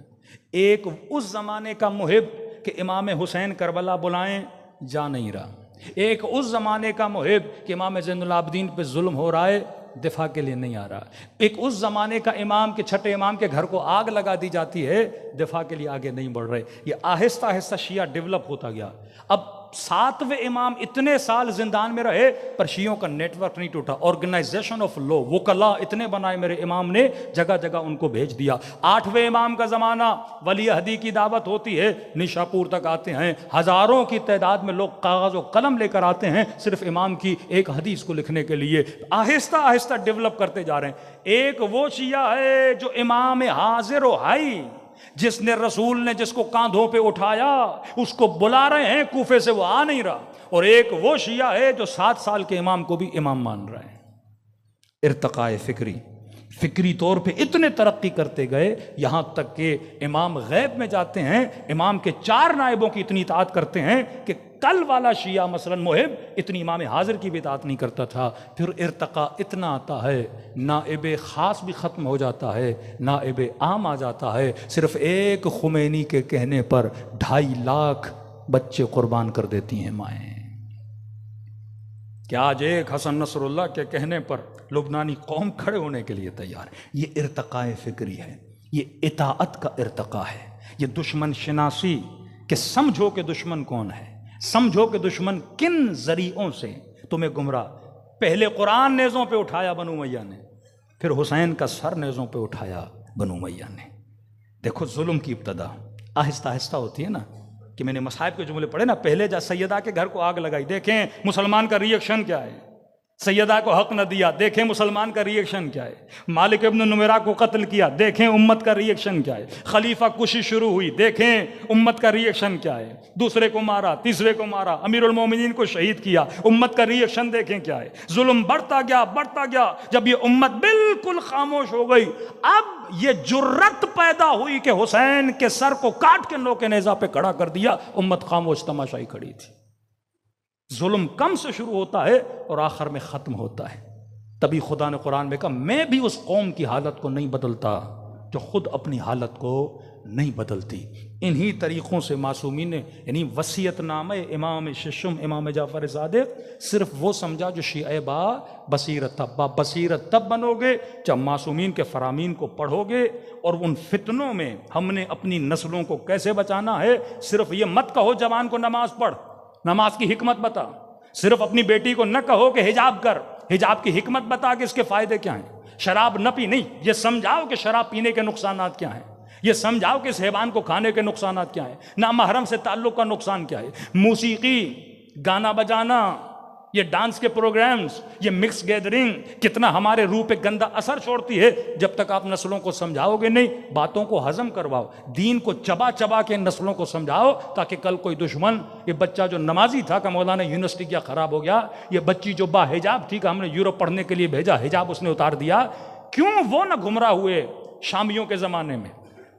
ایک اس زمانے کا محب کہ امام حسین کربلا بلائیں جا نہیں رہا. ایک اس زمانے کا محب کہ امام زین العابدین پہ ظلم ہو رہا ہے دفاع کے لیے نہیں آ رہا. ایک اس زمانے کا امام کہ چھٹے امام کے گھر کو آگ لگا دی جاتی ہے دفاع کے لیے آگے نہیں بڑھ رہے. یہ آہستہ شیعہ ڈیولپ ہوتا گیا. اب 7ویں امام اتنے سال زندان میں رہے پر شیعوں کا نیٹ ورک نہیں ٹوٹا. آرگنائزیشن آف لا، وکلا اتنے بنائے میرے امام نے، جگہ جگہ ان کو بھیج دیا. 8ویں امام کا زمانہ، ولی عہدی کی دعوت ہوتی ہے، نشاپور تک آتے ہیں، ہزاروں کی تعداد میں لوگ کاغذ و قلم لے کر آتے ہیں صرف امام کی ایک حدیث کو لکھنے کے لیے. آہستہ ڈیولپ کرتے جا رہے ہیں. ایک وہ شیعہ ہے جو امام حاضر و حی، جس نے رسول نے جس کو کاندھوں پہ اٹھایا اس کو بلا رہے ہیں کوفے سے، وہ آ نہیں رہا. اور ایک وہ شیعہ ہے جو 7 سال کے امام کو بھی امام مان رہا ہے. ارتقاء فکری طور پہ اتنے ترقی کرتے گئے یہاں تک کہ امام غیب میں جاتے ہیں، امام کے 4 نائبوں کی اتنی اطاعت کرتے ہیں کہ کل والا شیعہ مثلا محب اتنی امام حاضر کی بھی اطاعت نہیں کرتا تھا. پھر ارتقاء اتنا آتا ہے، نائب خاص بھی ختم ہو جاتا ہے، نائب عام آ جاتا ہے. صرف ایک خمینی کے کہنے پر 2.5 لاکھ بچے قربان کر دیتی ہیں مائیں. کہ آج ایک حسن نصر اللہ کے کہنے پر لبنانی قوم کھڑے ہونے کے لیے تیار ہے. یہ ارتقاء فکری ہے، یہ اطاعت کا ارتقاء ہے، یہ دشمن شناسی کہ سمجھو کہ دشمن کون ہے، سمجھو کہ دشمن کن ذریعوں سے تمہیں گمراہ. پہلے قرآن نیزوں پہ اٹھایا بنو امیہ نے، پھر حسین کا سر نیزوں پہ اٹھایا بنو امیہ نے. دیکھو ظلم کی ابتدا آہستہ ہوتی ہے نا، کہ میں نے مصائب کے جملے پڑھے نا. پہلے جا سیدہ کے گھر کو آگ لگائی، دیکھیں مسلمان کا ریئیکشن کیا ہے. سیدہ کو حق نہ دیا، دیکھیں مسلمان کا ریئیکشن کیا ہے. مالک ابن نمیرہ کو قتل کیا، دیکھیں امت کا ریئیکشن کیا ہے. خلیفہ کشی شروع ہوئی، دیکھیں امت کا ریئیکشن کیا ہے. دوسرے کو مارا، تیسرے کو مارا، امیر المومنین کو شہید کیا، امت کا ریئیکشن دیکھیں کیا ہے. ظلم بڑھتا گیا. جب یہ امت بالکل خاموش ہو گئی، اب یہ جرت پیدا ہوئی کہ حسین کے سر کو کاٹ کے نوکے نیزہ پہ کھڑا کر دیا. امت خاموش تماشائی کھڑی تھی. ظلم کم سے شروع ہوتا ہے اور آخر میں ختم ہوتا ہے. تبھی خدا نے قرآن میں کہا میں بھی اس قوم کی حالت کو نہیں بدلتا جو خود اپنی حالت کو نہیں بدلتی۔ انہی طریقوں سے معصومین نے یعنی وصیت نامہ امام ششم امام جعفر صادق صرف وہ سمجھا جو شیعہ با بصیرت تھا۔ با بصیرت تب بنو گے جب معصومین کے فرامین کو پڑھو گے، اور ان فتنوں میں ہم نے اپنی نسلوں کو کیسے بچانا ہے۔ صرف یہ مت کہو جوان کو نماز پڑھ، نماز کی حکمت بتا۔ صرف اپنی بیٹی کو نہ کہو کہ حجاب کر، حجاب کی حکمت بتا کہ اس کے فائدے کیا ہیں۔ شراب نہ پی، نہیں، یہ سمجھاؤ کہ شراب پینے کے نقصانات کیا ہیں، یہ سمجھاؤ کہ اس حیوان کو کھانے کے نقصانات کیا ہیں، نامحرم سے تعلق کا نقصان کیا ہے۔ موسیقی، گانا بجانا، یہ ڈانس کے پروگرامز، یہ مکس گیدرنگ کتنا ہمارے روح پہ گندا اثر چھوڑتی ہے۔ جب تک آپ نسلوں کو سمجھاؤ گے نہیں، باتوں کو ہضم کرواؤ، دین کو چبا چبا کے نسلوں کو سمجھاؤ، تاکہ کل کوئی دشمن، یہ بچہ جو نمازی تھا کہ مولانا یونیورسٹی کیا خراب ہو گیا، یہ بچی جو با حجاب تھی کہ ہم نے یورپ پڑھنے کے لیے بھیجا، حجاب اس نے اتار دیا، کیوں وہ نہ گمراہ ہوئے شامیوں کے زمانے میں؟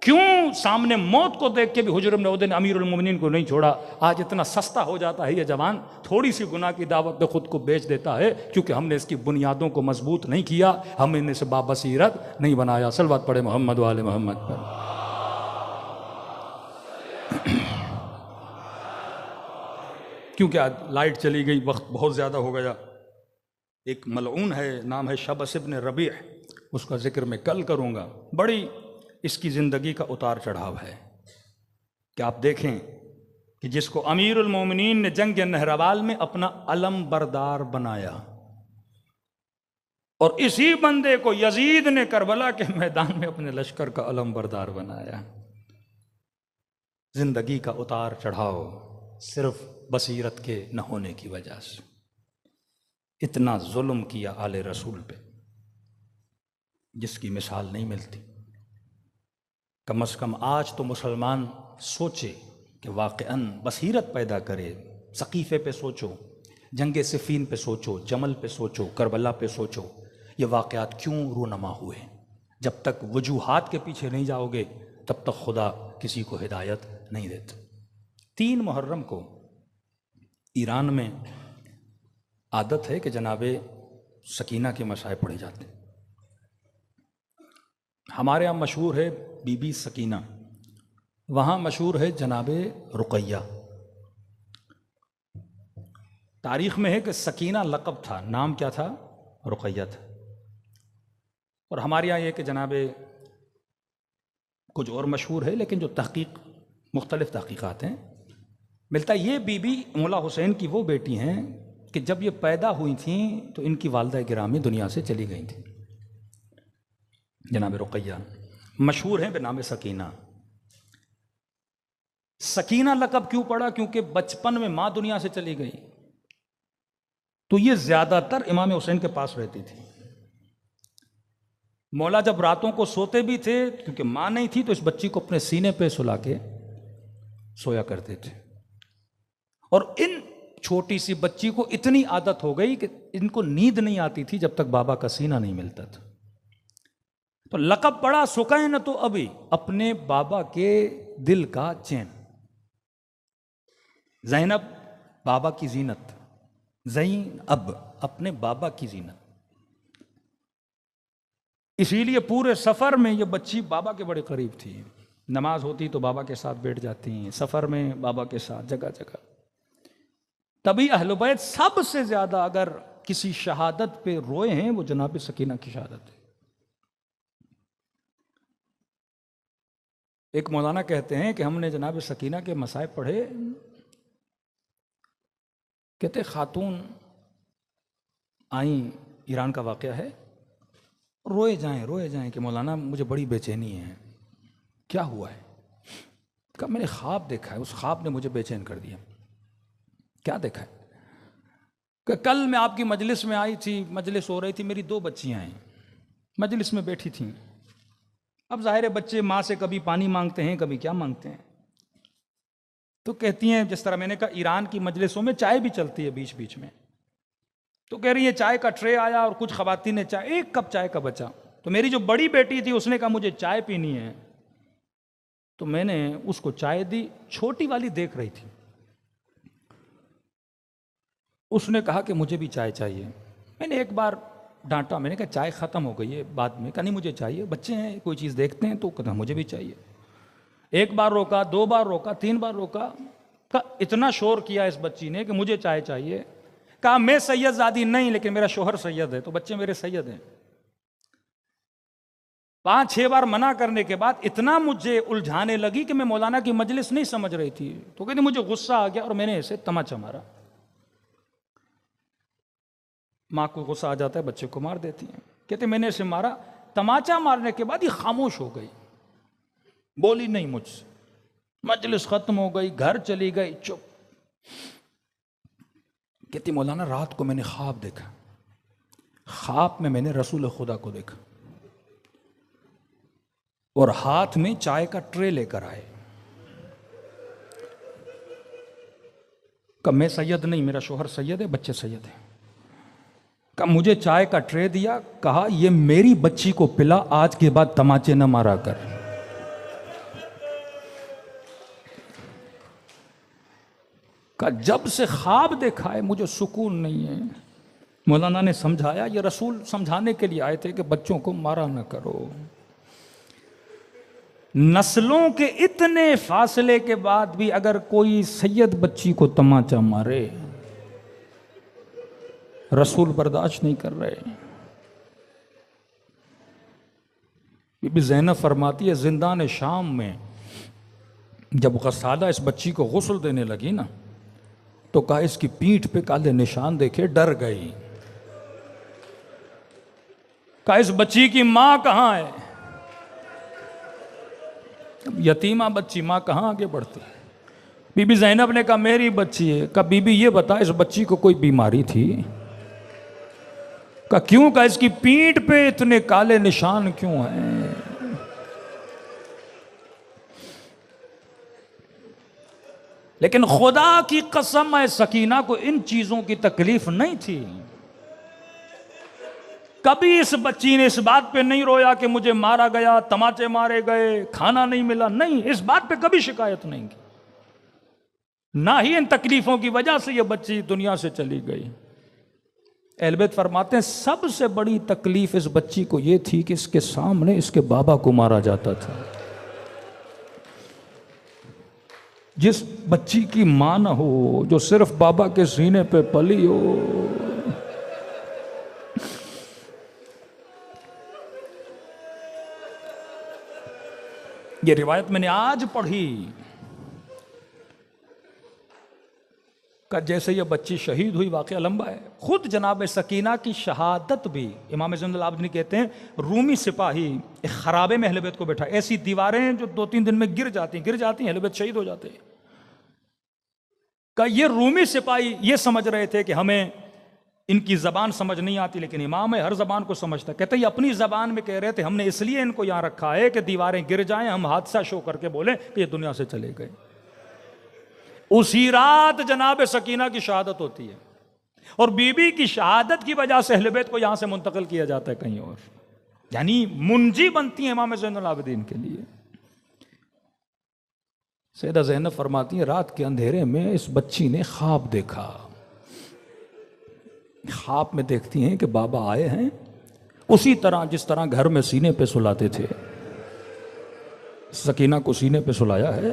کیوں سامنے موت کو دیکھ کے بھی حجر بن عودہ نے امیر المومنین کو نہیں چھوڑا؟ آج اتنا سستا ہو جاتا ہے یہ جوان، تھوڑی سی گناہ کی دعوت پہ خود کو بیچ دیتا ہے، کیونکہ ہم نے اس کی بنیادوں کو مضبوط نہیں کیا، ہم نے اسے بابصیرت نہیں بنایا۔ صلوات پڑھے محمد وآل محمد پر۔ کیونکہ آج لائٹ چلی گئی، وقت بہت زیادہ ہو گیا۔ ایک ملعون ہے، نام ہے شبس ابن ربیع، اس کا ذکر میں کل کروں گا۔ بڑی اس کی زندگی کا اتار چڑھاؤ ہے کہ آپ دیکھیں کہ جس کو امیر المومنین نے جنگ نہروال میں اپنا علم بردار بنایا، اور اسی بندے کو یزید نے کربلا کے میدان میں اپنے لشکر کا علم بردار بنایا۔ زندگی کا اتار چڑھاؤ صرف بصیرت کے نہ ہونے کی وجہ سے۔ اتنا ظلم کیا آل رسول پہ جس کی مثال نہیں ملتی۔ کم از کم آج تو مسلمان سوچے کہ واقعاً بصیرت پیدا کرے۔ سقیفے پہ سوچو، جنگ صفین پہ سوچو، جمل پہ سوچو، کربلا پہ سوچو، یہ واقعات کیوں رونما ہوئے۔ جب تک وجوہات کے پیچھے نہیں جاؤ گے تب تک خدا کسی کو ہدایت نہیں دیتا۔ 3 محرم کو ایران میں عادت ہے کہ جناب سکینہ کے مصائب پڑھے جاتے ہیں۔ ہمارے یہاں مشہور ہے بی بی سکینہ، وہاں مشہور ہے جناب رقیہ۔ تاریخ میں ہے کہ سکینہ لقب تھا، نام کیا تھا؟ رقیہ تھا۔ اور ہمارے یہاں یہ کہ جناب کچھ اور مشہور ہے، لیکن جو تحقیق مختلف تحقیقات ہیں، ملتا ہے یہ بی بی مولا حسین کی وہ بیٹی ہیں کہ جب یہ پیدا ہوئی تھیں تو ان کی والدہ گرامی دنیا سے چلی گئی تھیں۔ جناب رقیہ مشہور ہیں بنام سکینہ۔ سکینہ لقب کیوں پڑا؟ کیونکہ بچپن میں ماں دنیا سے چلی گئی، تو یہ زیادہ تر امام حسین کے پاس رہتی تھی۔ مولا جب راتوں کو سوتے بھی تھے، کیونکہ ماں نہیں تھی، تو اس بچی کو اپنے سینے پہ سلا کے سویا کرتے تھے۔ اور ان چھوٹی سی بچی کو اتنی عادت ہو گئی کہ ان کو نیند نہیں آتی تھی جب تک بابا کا سینہ نہیں ملتا تھا۔ تو لقب پڑا سکینہ تو ابھی، اپنے بابا کے دل کا چین۔ زینب بابا کی زینت، زینب اپنے بابا کی زینت۔ اسی لیے پورے سفر میں یہ بچی بابا کے بڑے قریب تھی۔ نماز ہوتی تو بابا کے ساتھ بیٹھ جاتی ہیں، سفر میں بابا کے ساتھ، جگہ جگہ۔ تبھی اہل بیت سب سے زیادہ اگر کسی شہادت پہ روئے ہیں وہ جناب سکینہ کی شہادت ہے۔ ایک مولانا کہتے ہیں کہ ہم نے جناب سکینہ کے مصائب پڑھے، کہتے خاتون آئیں، ایران کا واقعہ ہے، روئے جائیں کہ مولانا مجھے بڑی بے چینی ہے۔ کیا ہوا ہے؟ کہا میں نے خواب دیکھا ہے، اس خواب نے مجھے بے چین کر دیا۔ کیا دیکھا ہے؟ کہ کل میں آپ کی مجلس میں آئی تھی، مجلس ہو رہی تھی، میری 2 بچیاں ہیں، مجلس میں بیٹھی تھیں۔ اب ظاہر ہے بچے ماں سے کبھی پانی مانگتے ہیں، کبھی کیا مانگتے ہیں، تو کہتی ہیں جس طرح میں نے کہا ایران کی مجلسوں میں چائے بھی چلتی ہے بیچ بیچ میں، تو کہہ رہی ہے چائے کا ٹرے آیا اور کچھ خواتین نے چائے، 1 کپ چائے کا بچا، تو میری جو بڑی بیٹی تھی اس نے کہا مجھے چائے پینی ہے، تو میں نے اس کو چائے دی، چھوٹی والی دیکھ رہی تھی، اس نے کہا کہ مجھے بھی چائے چاہیے۔ میں نے ایک بار ڈانٹا، میں نے کہا چائے ختم ہو گئی ہے، بعد میں کہا نہیں مجھے چاہیے، بچے ہیں کوئی چیز دیکھتے ہیں تو کہتا مجھے بھی چاہیے۔ ایک بار روکا، 2 بار روکا، 3 بار روکا، کہا اتنا شور کیا اس بچی نے کہ مجھے چائے چاہیے. کہا میں سید زادی نہیں، لیکن میرا شوہر سید ہے، تو بچے میرے سید ہیں. 5-6 بار منع کرنے کے بعد اتنا مجھے الجھانے لگی کہ میں مولانا کی مجلس نہیں سمجھ رہی تھی. تو کہتی مجھے غصہ آ گیا اور میں نے اسے تماچا مارا. ماں کو غصہ آ جاتا ہے، بچے کو مار دیتی ہیں. کہتے میں نے اسے مارا. تماچا مارنے کے بعد یہ خاموش ہو گئی، بولی نہیں مجھ سے. مجلس ختم ہو گئی، گھر چلی گئی، چپ. کہتی مولانا رات کو میں نے خواب دیکھا، خواب میں نے رسول خدا کو دیکھا اور ہاتھ میں چائے کا ٹرے لے کر آئے. کہ میں سید نہیں، میرا شوہر سید ہے، بچے سید ہیں. کہ مجھے چائے کا ٹرے دیا، کہا یہ میری بچی کو پلا، آج کے بعد تماچے نہ مارا کر. کہ جب سے خواب دیکھا ہے مجھے سکون نہیں ہے. مولانا نے سمجھایا یہ رسول سمجھانے کے لیے آئے تھے کہ بچوں کو مارا نہ کرو. نسلوں کے اتنے فاصلے کے بعد بھی اگر کوئی سید بچی کو تماچا مارے، رسول برداشت نہیں کر رہے. بی بی زینب فرماتی ہے زندان شام میں جب غسالہ اس بچی کو غسل دینے لگی نا، تو کہا اس کی پیٹھ پہ کالے نشان دیکھے ڈر گئی. کہا اس بچی کی ماں کہاں ہے؟ یتیمہ بچی، ماں کہاں آگے بڑھتی. بی بی زینب نے کہا میری بچی ہے. کہا بی بی یہ بتا اس بچی کو کوئی بیماری تھی؟ کہا کیوں؟ کہا اس کی پیٹھ پہ اتنے کالے نشان کیوں ہیں؟ لیکن خدا کی قسم ہے سکینہ کو ان چیزوں کی تکلیف نہیں تھی. کبھی اس بچی نے اس بات پہ نہیں رویا کہ مجھے مارا گیا، تماچے مارے گئے، کھانا نہیں ملا. نہیں، اس بات پہ کبھی شکایت نہیں کی. نہ ہی ان تکلیفوں کی وجہ سے یہ بچی دنیا سے چلی گئی. اہل بیت فرماتے ہیں سب سے بڑی تکلیف اس بچی کو یہ تھی کہ اس کے سامنے اس کے بابا کو مارا جاتا تھا. جس بچی کی ماں نہ ہو، جو صرف بابا کے سینے پہ پلی ہو. یہ روایت میں نے آج پڑھی کہ جیسے یہ بچی شہید ہوئی، واقعہ لمبا ہے. خود جناب سکینہ کی شہادت بھی امام زین العابدین کہتے ہیں رومی سپاہی ایک خرابے میں اہل بیت کو بیٹھا، ایسی دیواریں جو 2-3 دن میں گر جاتی ہیں، اہل بیت شہید ہو جاتے ہیں. کہ یہ رومی سپاہی یہ سمجھ رہے تھے کہ ہمیں ان کی زبان سمجھ نہیں آتی، لیکن امام ہے ہر زبان کو سمجھتا. کہتے ہیں یہ اپنی زبان میں کہہ رہے تھے ہم نے اس لیے ان کو یہاں رکھا ہے کہ دیواریں گر جائیں، ہم حادثہ شو کر کے بولیں کہ یہ دنیا سے چلے گئے. اسی رات جناب سکینہ کی شہادت ہوتی ہے، اور بی بی کی شہادت کی وجہ سے اہل بیت کو یہاں سے منتقل کیا جاتا ہے کہیں اور. یعنی منجی بنتی ہیں امام زین العابدین کے لیے. سیدہ زینب فرماتی ہیں رات کے اندھیرے میں اس بچی نے خواب دیکھا. خواب میں دیکھتی ہیں کہ بابا آئے ہیں، اسی طرح جس طرح گھر میں سینے پہ سلاتے تھے، سکینہ کو سینے پہ سلایا ہے.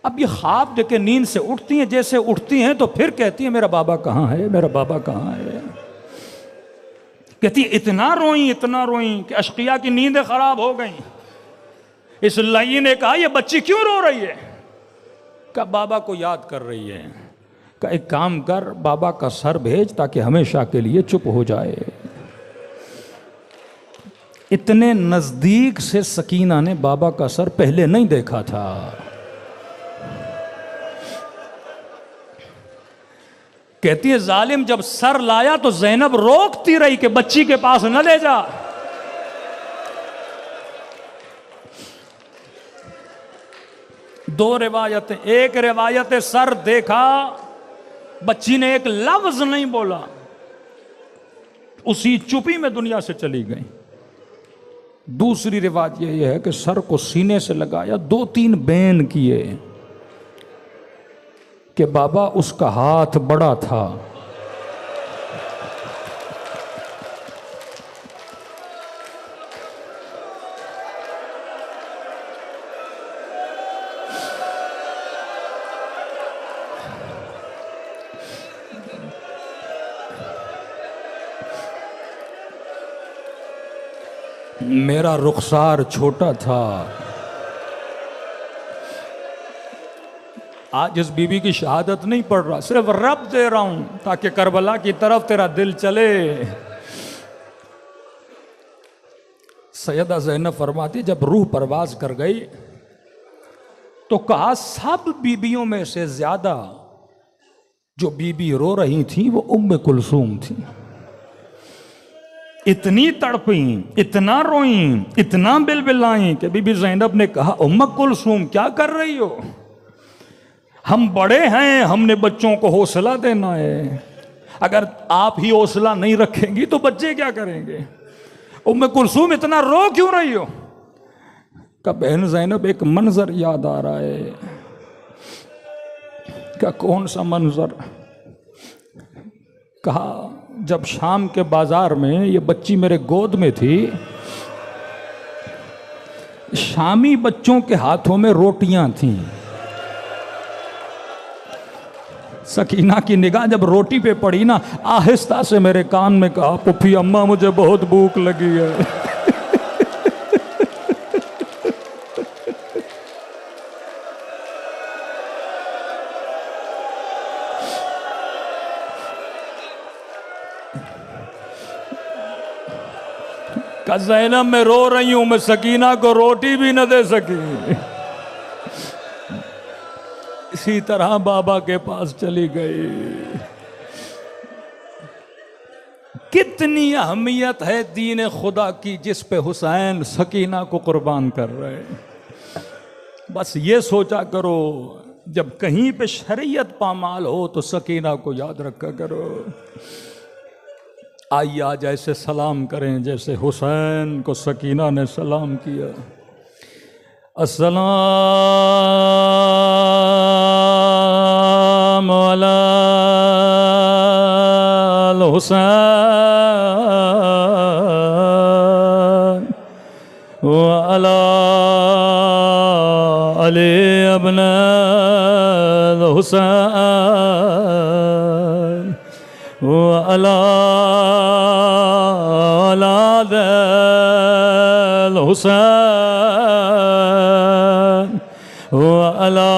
اب یہ خواب دیکھ کے نیند سے اٹھتی ہیں، جیسے اٹھتی ہیں تو پھر کہتی ہیں میرا بابا کہاں ہے، میرا بابا کہاں ہے. کہتی اتنا روئیں کہ اشقیاء کی نیندیں خراب ہو گئیں. اس لئی نے کہا یہ بچی کیوں رو رہی ہے؟ کہ بابا کو یاد کر رہی ہے. کہ ایک کام کر، بابا کا سر بھیج تاکہ ہمیشہ کے لیے چپ ہو جائے. اتنے نزدیک سے سکینہ نے بابا کا سر پہلے نہیں دیکھا تھا. کہتی ہے ظالم جب سر لایا تو زینب روکتی رہی کہ بچی کے پاس نہ لے جا. دو روایتیں، ایک روایت سر دیکھا، بچی نے ایک لفظ نہیں بولا، اسی چپی میں دنیا سے چلی گئی. دوسری روایت یہ ہے کہ سر کو سینے سے لگایا، 2-3 بین کیے کہ بابا اس کا ہاتھ بڑا تھا. میرا رخسار چھوٹا تھا. آج اس بی بی کی شہادت نہیں پڑھ رہا، صرف رب دے رہا ہوں تاکہ کربلا کی طرف تیرا دل چلے. سیدہ زینب فرماتی جب روح پرواز کر گئی تو کہا سب بیبیوں میں سے زیادہ جو بی بی رو رہی تھی وہ ام کلثوم تھی. اتنی تڑپیں، اتنا روئیں، اتنا بلبلائیں کہ بی بی زینب نے کہا ام کلثوم کیا کر رہی ہو؟ ہم بڑے ہیں، ہم نے بچوں کو حوصلہ دینا ہے. اگر آپ ہی حوصلہ نہیں رکھیں گی تو بچے کیا کریں گے؟ ام کلثوم اتنا رو کیوں رہی ہو؟ کہ بہن زینب ایک منظر یاد آ رہا ہے. کہ کون سا منظر؟ کہا جب شام کے بازار میں یہ بچی میرے گود میں تھی، شامی بچوں کے ہاتھوں میں روٹیاں تھیں. سکینہ کی نگاہ جب روٹی پہ پڑی نا، آہستہ سے میرے کان میں کہا پھپھی اماں مجھے بہت بھوک لگی ہے. کہ زینب میں رو رہی ہوں، میں سکینہ کو روٹی بھی نہ دے سکی. اسی طرح بابا کے پاس چلی گئی. کتنی اہمیت ہے دین خدا کی جس پہ حسین سکینہ کو قربان کر رہے. بس یہ سوچا کرو جب کہیں پہ شریعت پامال ہو تو سکینہ کو یاد رکھا کرو. آئیے آج ایسے سلام کریں جیسے حسین کو سکینہ نے سلام کیا. السلام علی الحسین وعلی علی ابن الحسین وعلی اولاد الحسین وعلی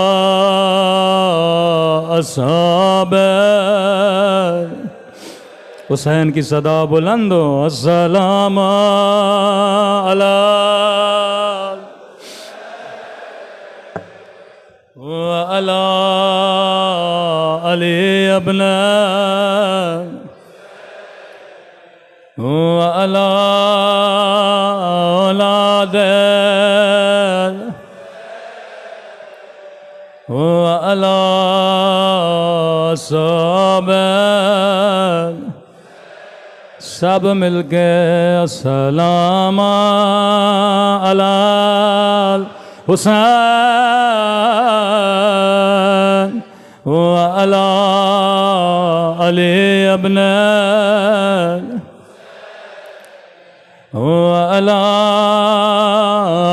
اصحاب حسین کی صدا بلند ہو. السلام علی وعلی علی ابن وعلی اولاد وعلی اصحاب. سب مل کے السلام علی الحسین وعلی علی ابن وعلی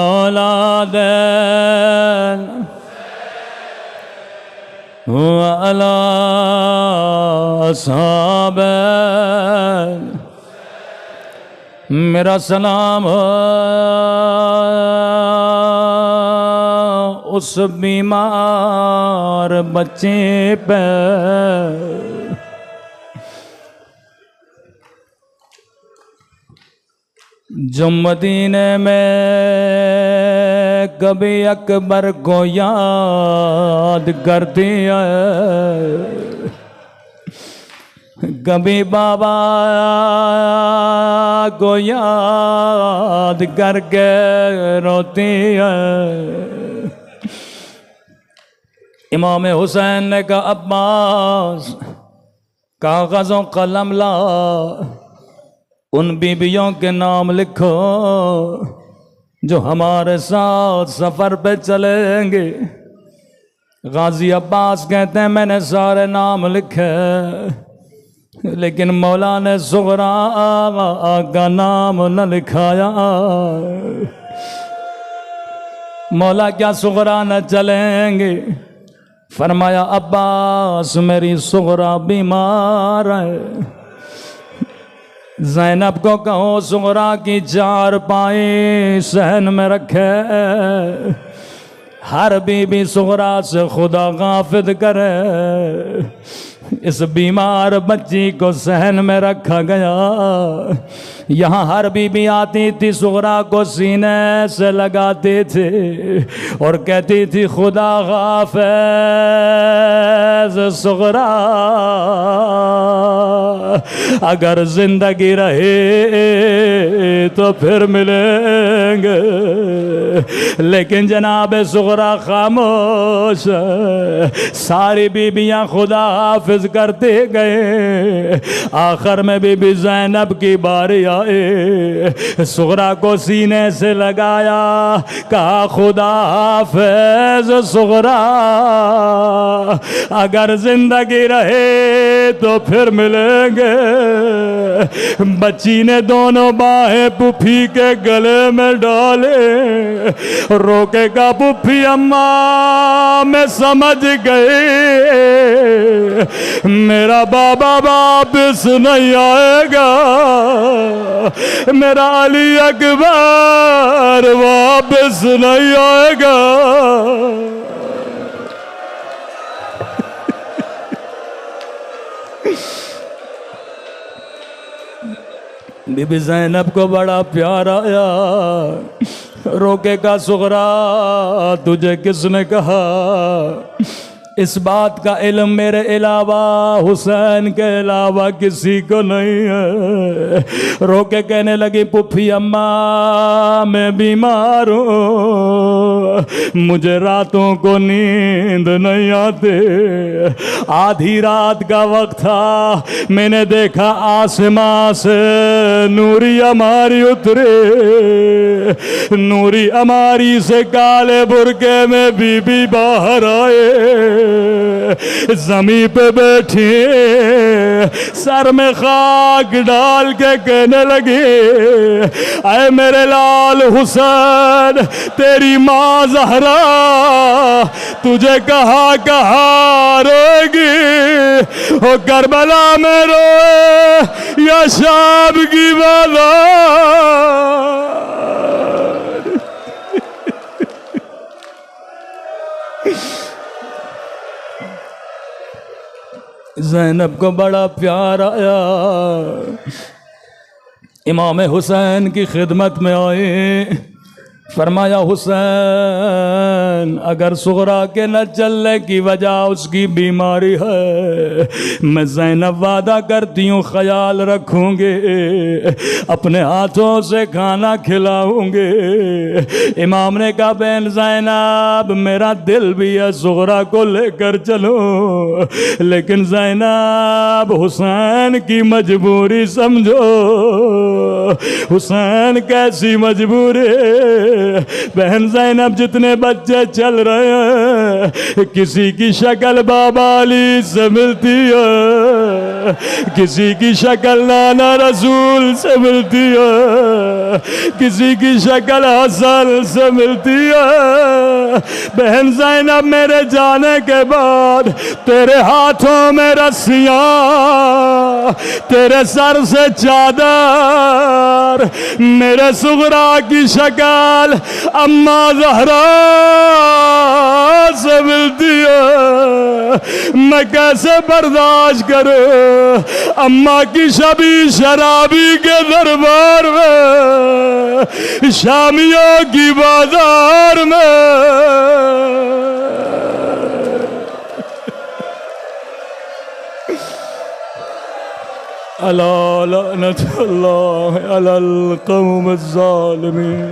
اولاد وعلی اصحاب. میرا سلام اس بیمار بچے پہ جو مدینے میں کبھی اکبر کو یاد کرتی ہے، کبھی بابا کو یاد کر کے روتی ہے. امام حسین نے کہا عباس کاغذ و قلم لا، ان بیویوں کے نام لکھو جو ہمارے ساتھ سفر پہ چلیں گے. غازی عباس کہتے ہیں میں نے سارے نام لکھے لیکن مولا نے زغرا کا نام نہ لکھایا. مولا کیا زغرا نہ چلیں گے؟ فرمایا عباس میری زغرا بیمار ہے. زینب کو کہو سغرا کی چار پائیں صحن میں رکھے، ہر بی بی سغرا سے خدا غافل کرے۔ اس بیمار بچی کو صحن میں رکھا گیا، یہاں ہر بی بی آتی تھی سغرا کو سینے سے لگاتی تھی اور کہتی تھی خدا حافظ سغرا، اگر زندگی رہے تو پھر ملیں گے۔ لیکن جناب سغرا خاموش، ساری بیبیاں خدا حافظ کرتے گئے، آخر میں بی بی زینب کی باری آئے، سغرا کو سینے سے لگایا، کہا خدا حافظ سغرا، اگر زندگی رہے تو پھر ملیں گے۔ بچی نے دونوں باہیں پھوپھی کے گلے میں ڈالے، روکے گا پھوپھی اماں میں سمجھ گئی، میرا بابا واپس نہیں آئے گا، میرا علی اکبر واپس نہیں آئے گا۔ بی بی زینب کو بڑا پیار آیا، روکے کا سغرا تجھے کس نے کہا؟ اس بات کا علم میرے علاوہ حسین کے علاوہ کسی کو نہیں ہے۔ رو کے کہنے لگی پھوپھی اماں میں بیمار ہوں، مجھے راتوں کو نیند نہیں آتے۔ آدھی رات کا وقت تھا، میں نے دیکھا آسمان سے نوری اماری اترے، نوری اماری سے کالے برقعے میں بی بی باہر آئے، زمین پہ بیٹھی سر میں خاک ڈال کے کہنے لگی اے میرے لال حسین، تیری ماں زہرا تجھے کہاں کہاں روئے گی، وہ کربلا میں روئے یا شام کی بازار۔ زینب کو بڑا پیار آیا، امام حسین کی خدمت میں آئے، فرمایا حسین اگر سغرا کے نہ چلنے کی وجہ اس کی بیماری ہے، میں زینب وعدہ کرتی ہوں خیال رکھوں گے، اپنے ہاتھوں سے کھانا کھلاؤں گے۔ امام نے کہا بہن زینب میرا دل بھی ہے سغرا کو لے کر چلو، لیکن زینب حسین کی مجبوری سمجھو۔ حسین کیسی مجبوری؟ بہن زینب جتنے بچے چل رہے ہیں کسی کی شکل بابا علی سے ملتی ہے، کسی کی شکل نانا رسول سے ملتی ہے، کسی کی شکل حسن سے ملتی ہے۔ بہن زینب میرے جانے کے بعد تیرے ہاتھوں میں رسیاں، تیرے سر سے چادر، میرے سغرا کی شکل اماں زہرا سے ملتی ہے، میں کیسے برداشت کروں اماں کی شبی شرابی کے دربار میں، شامیوں کی بازار میں۔ الا لعنت اللہ علی القوم الظالمین۔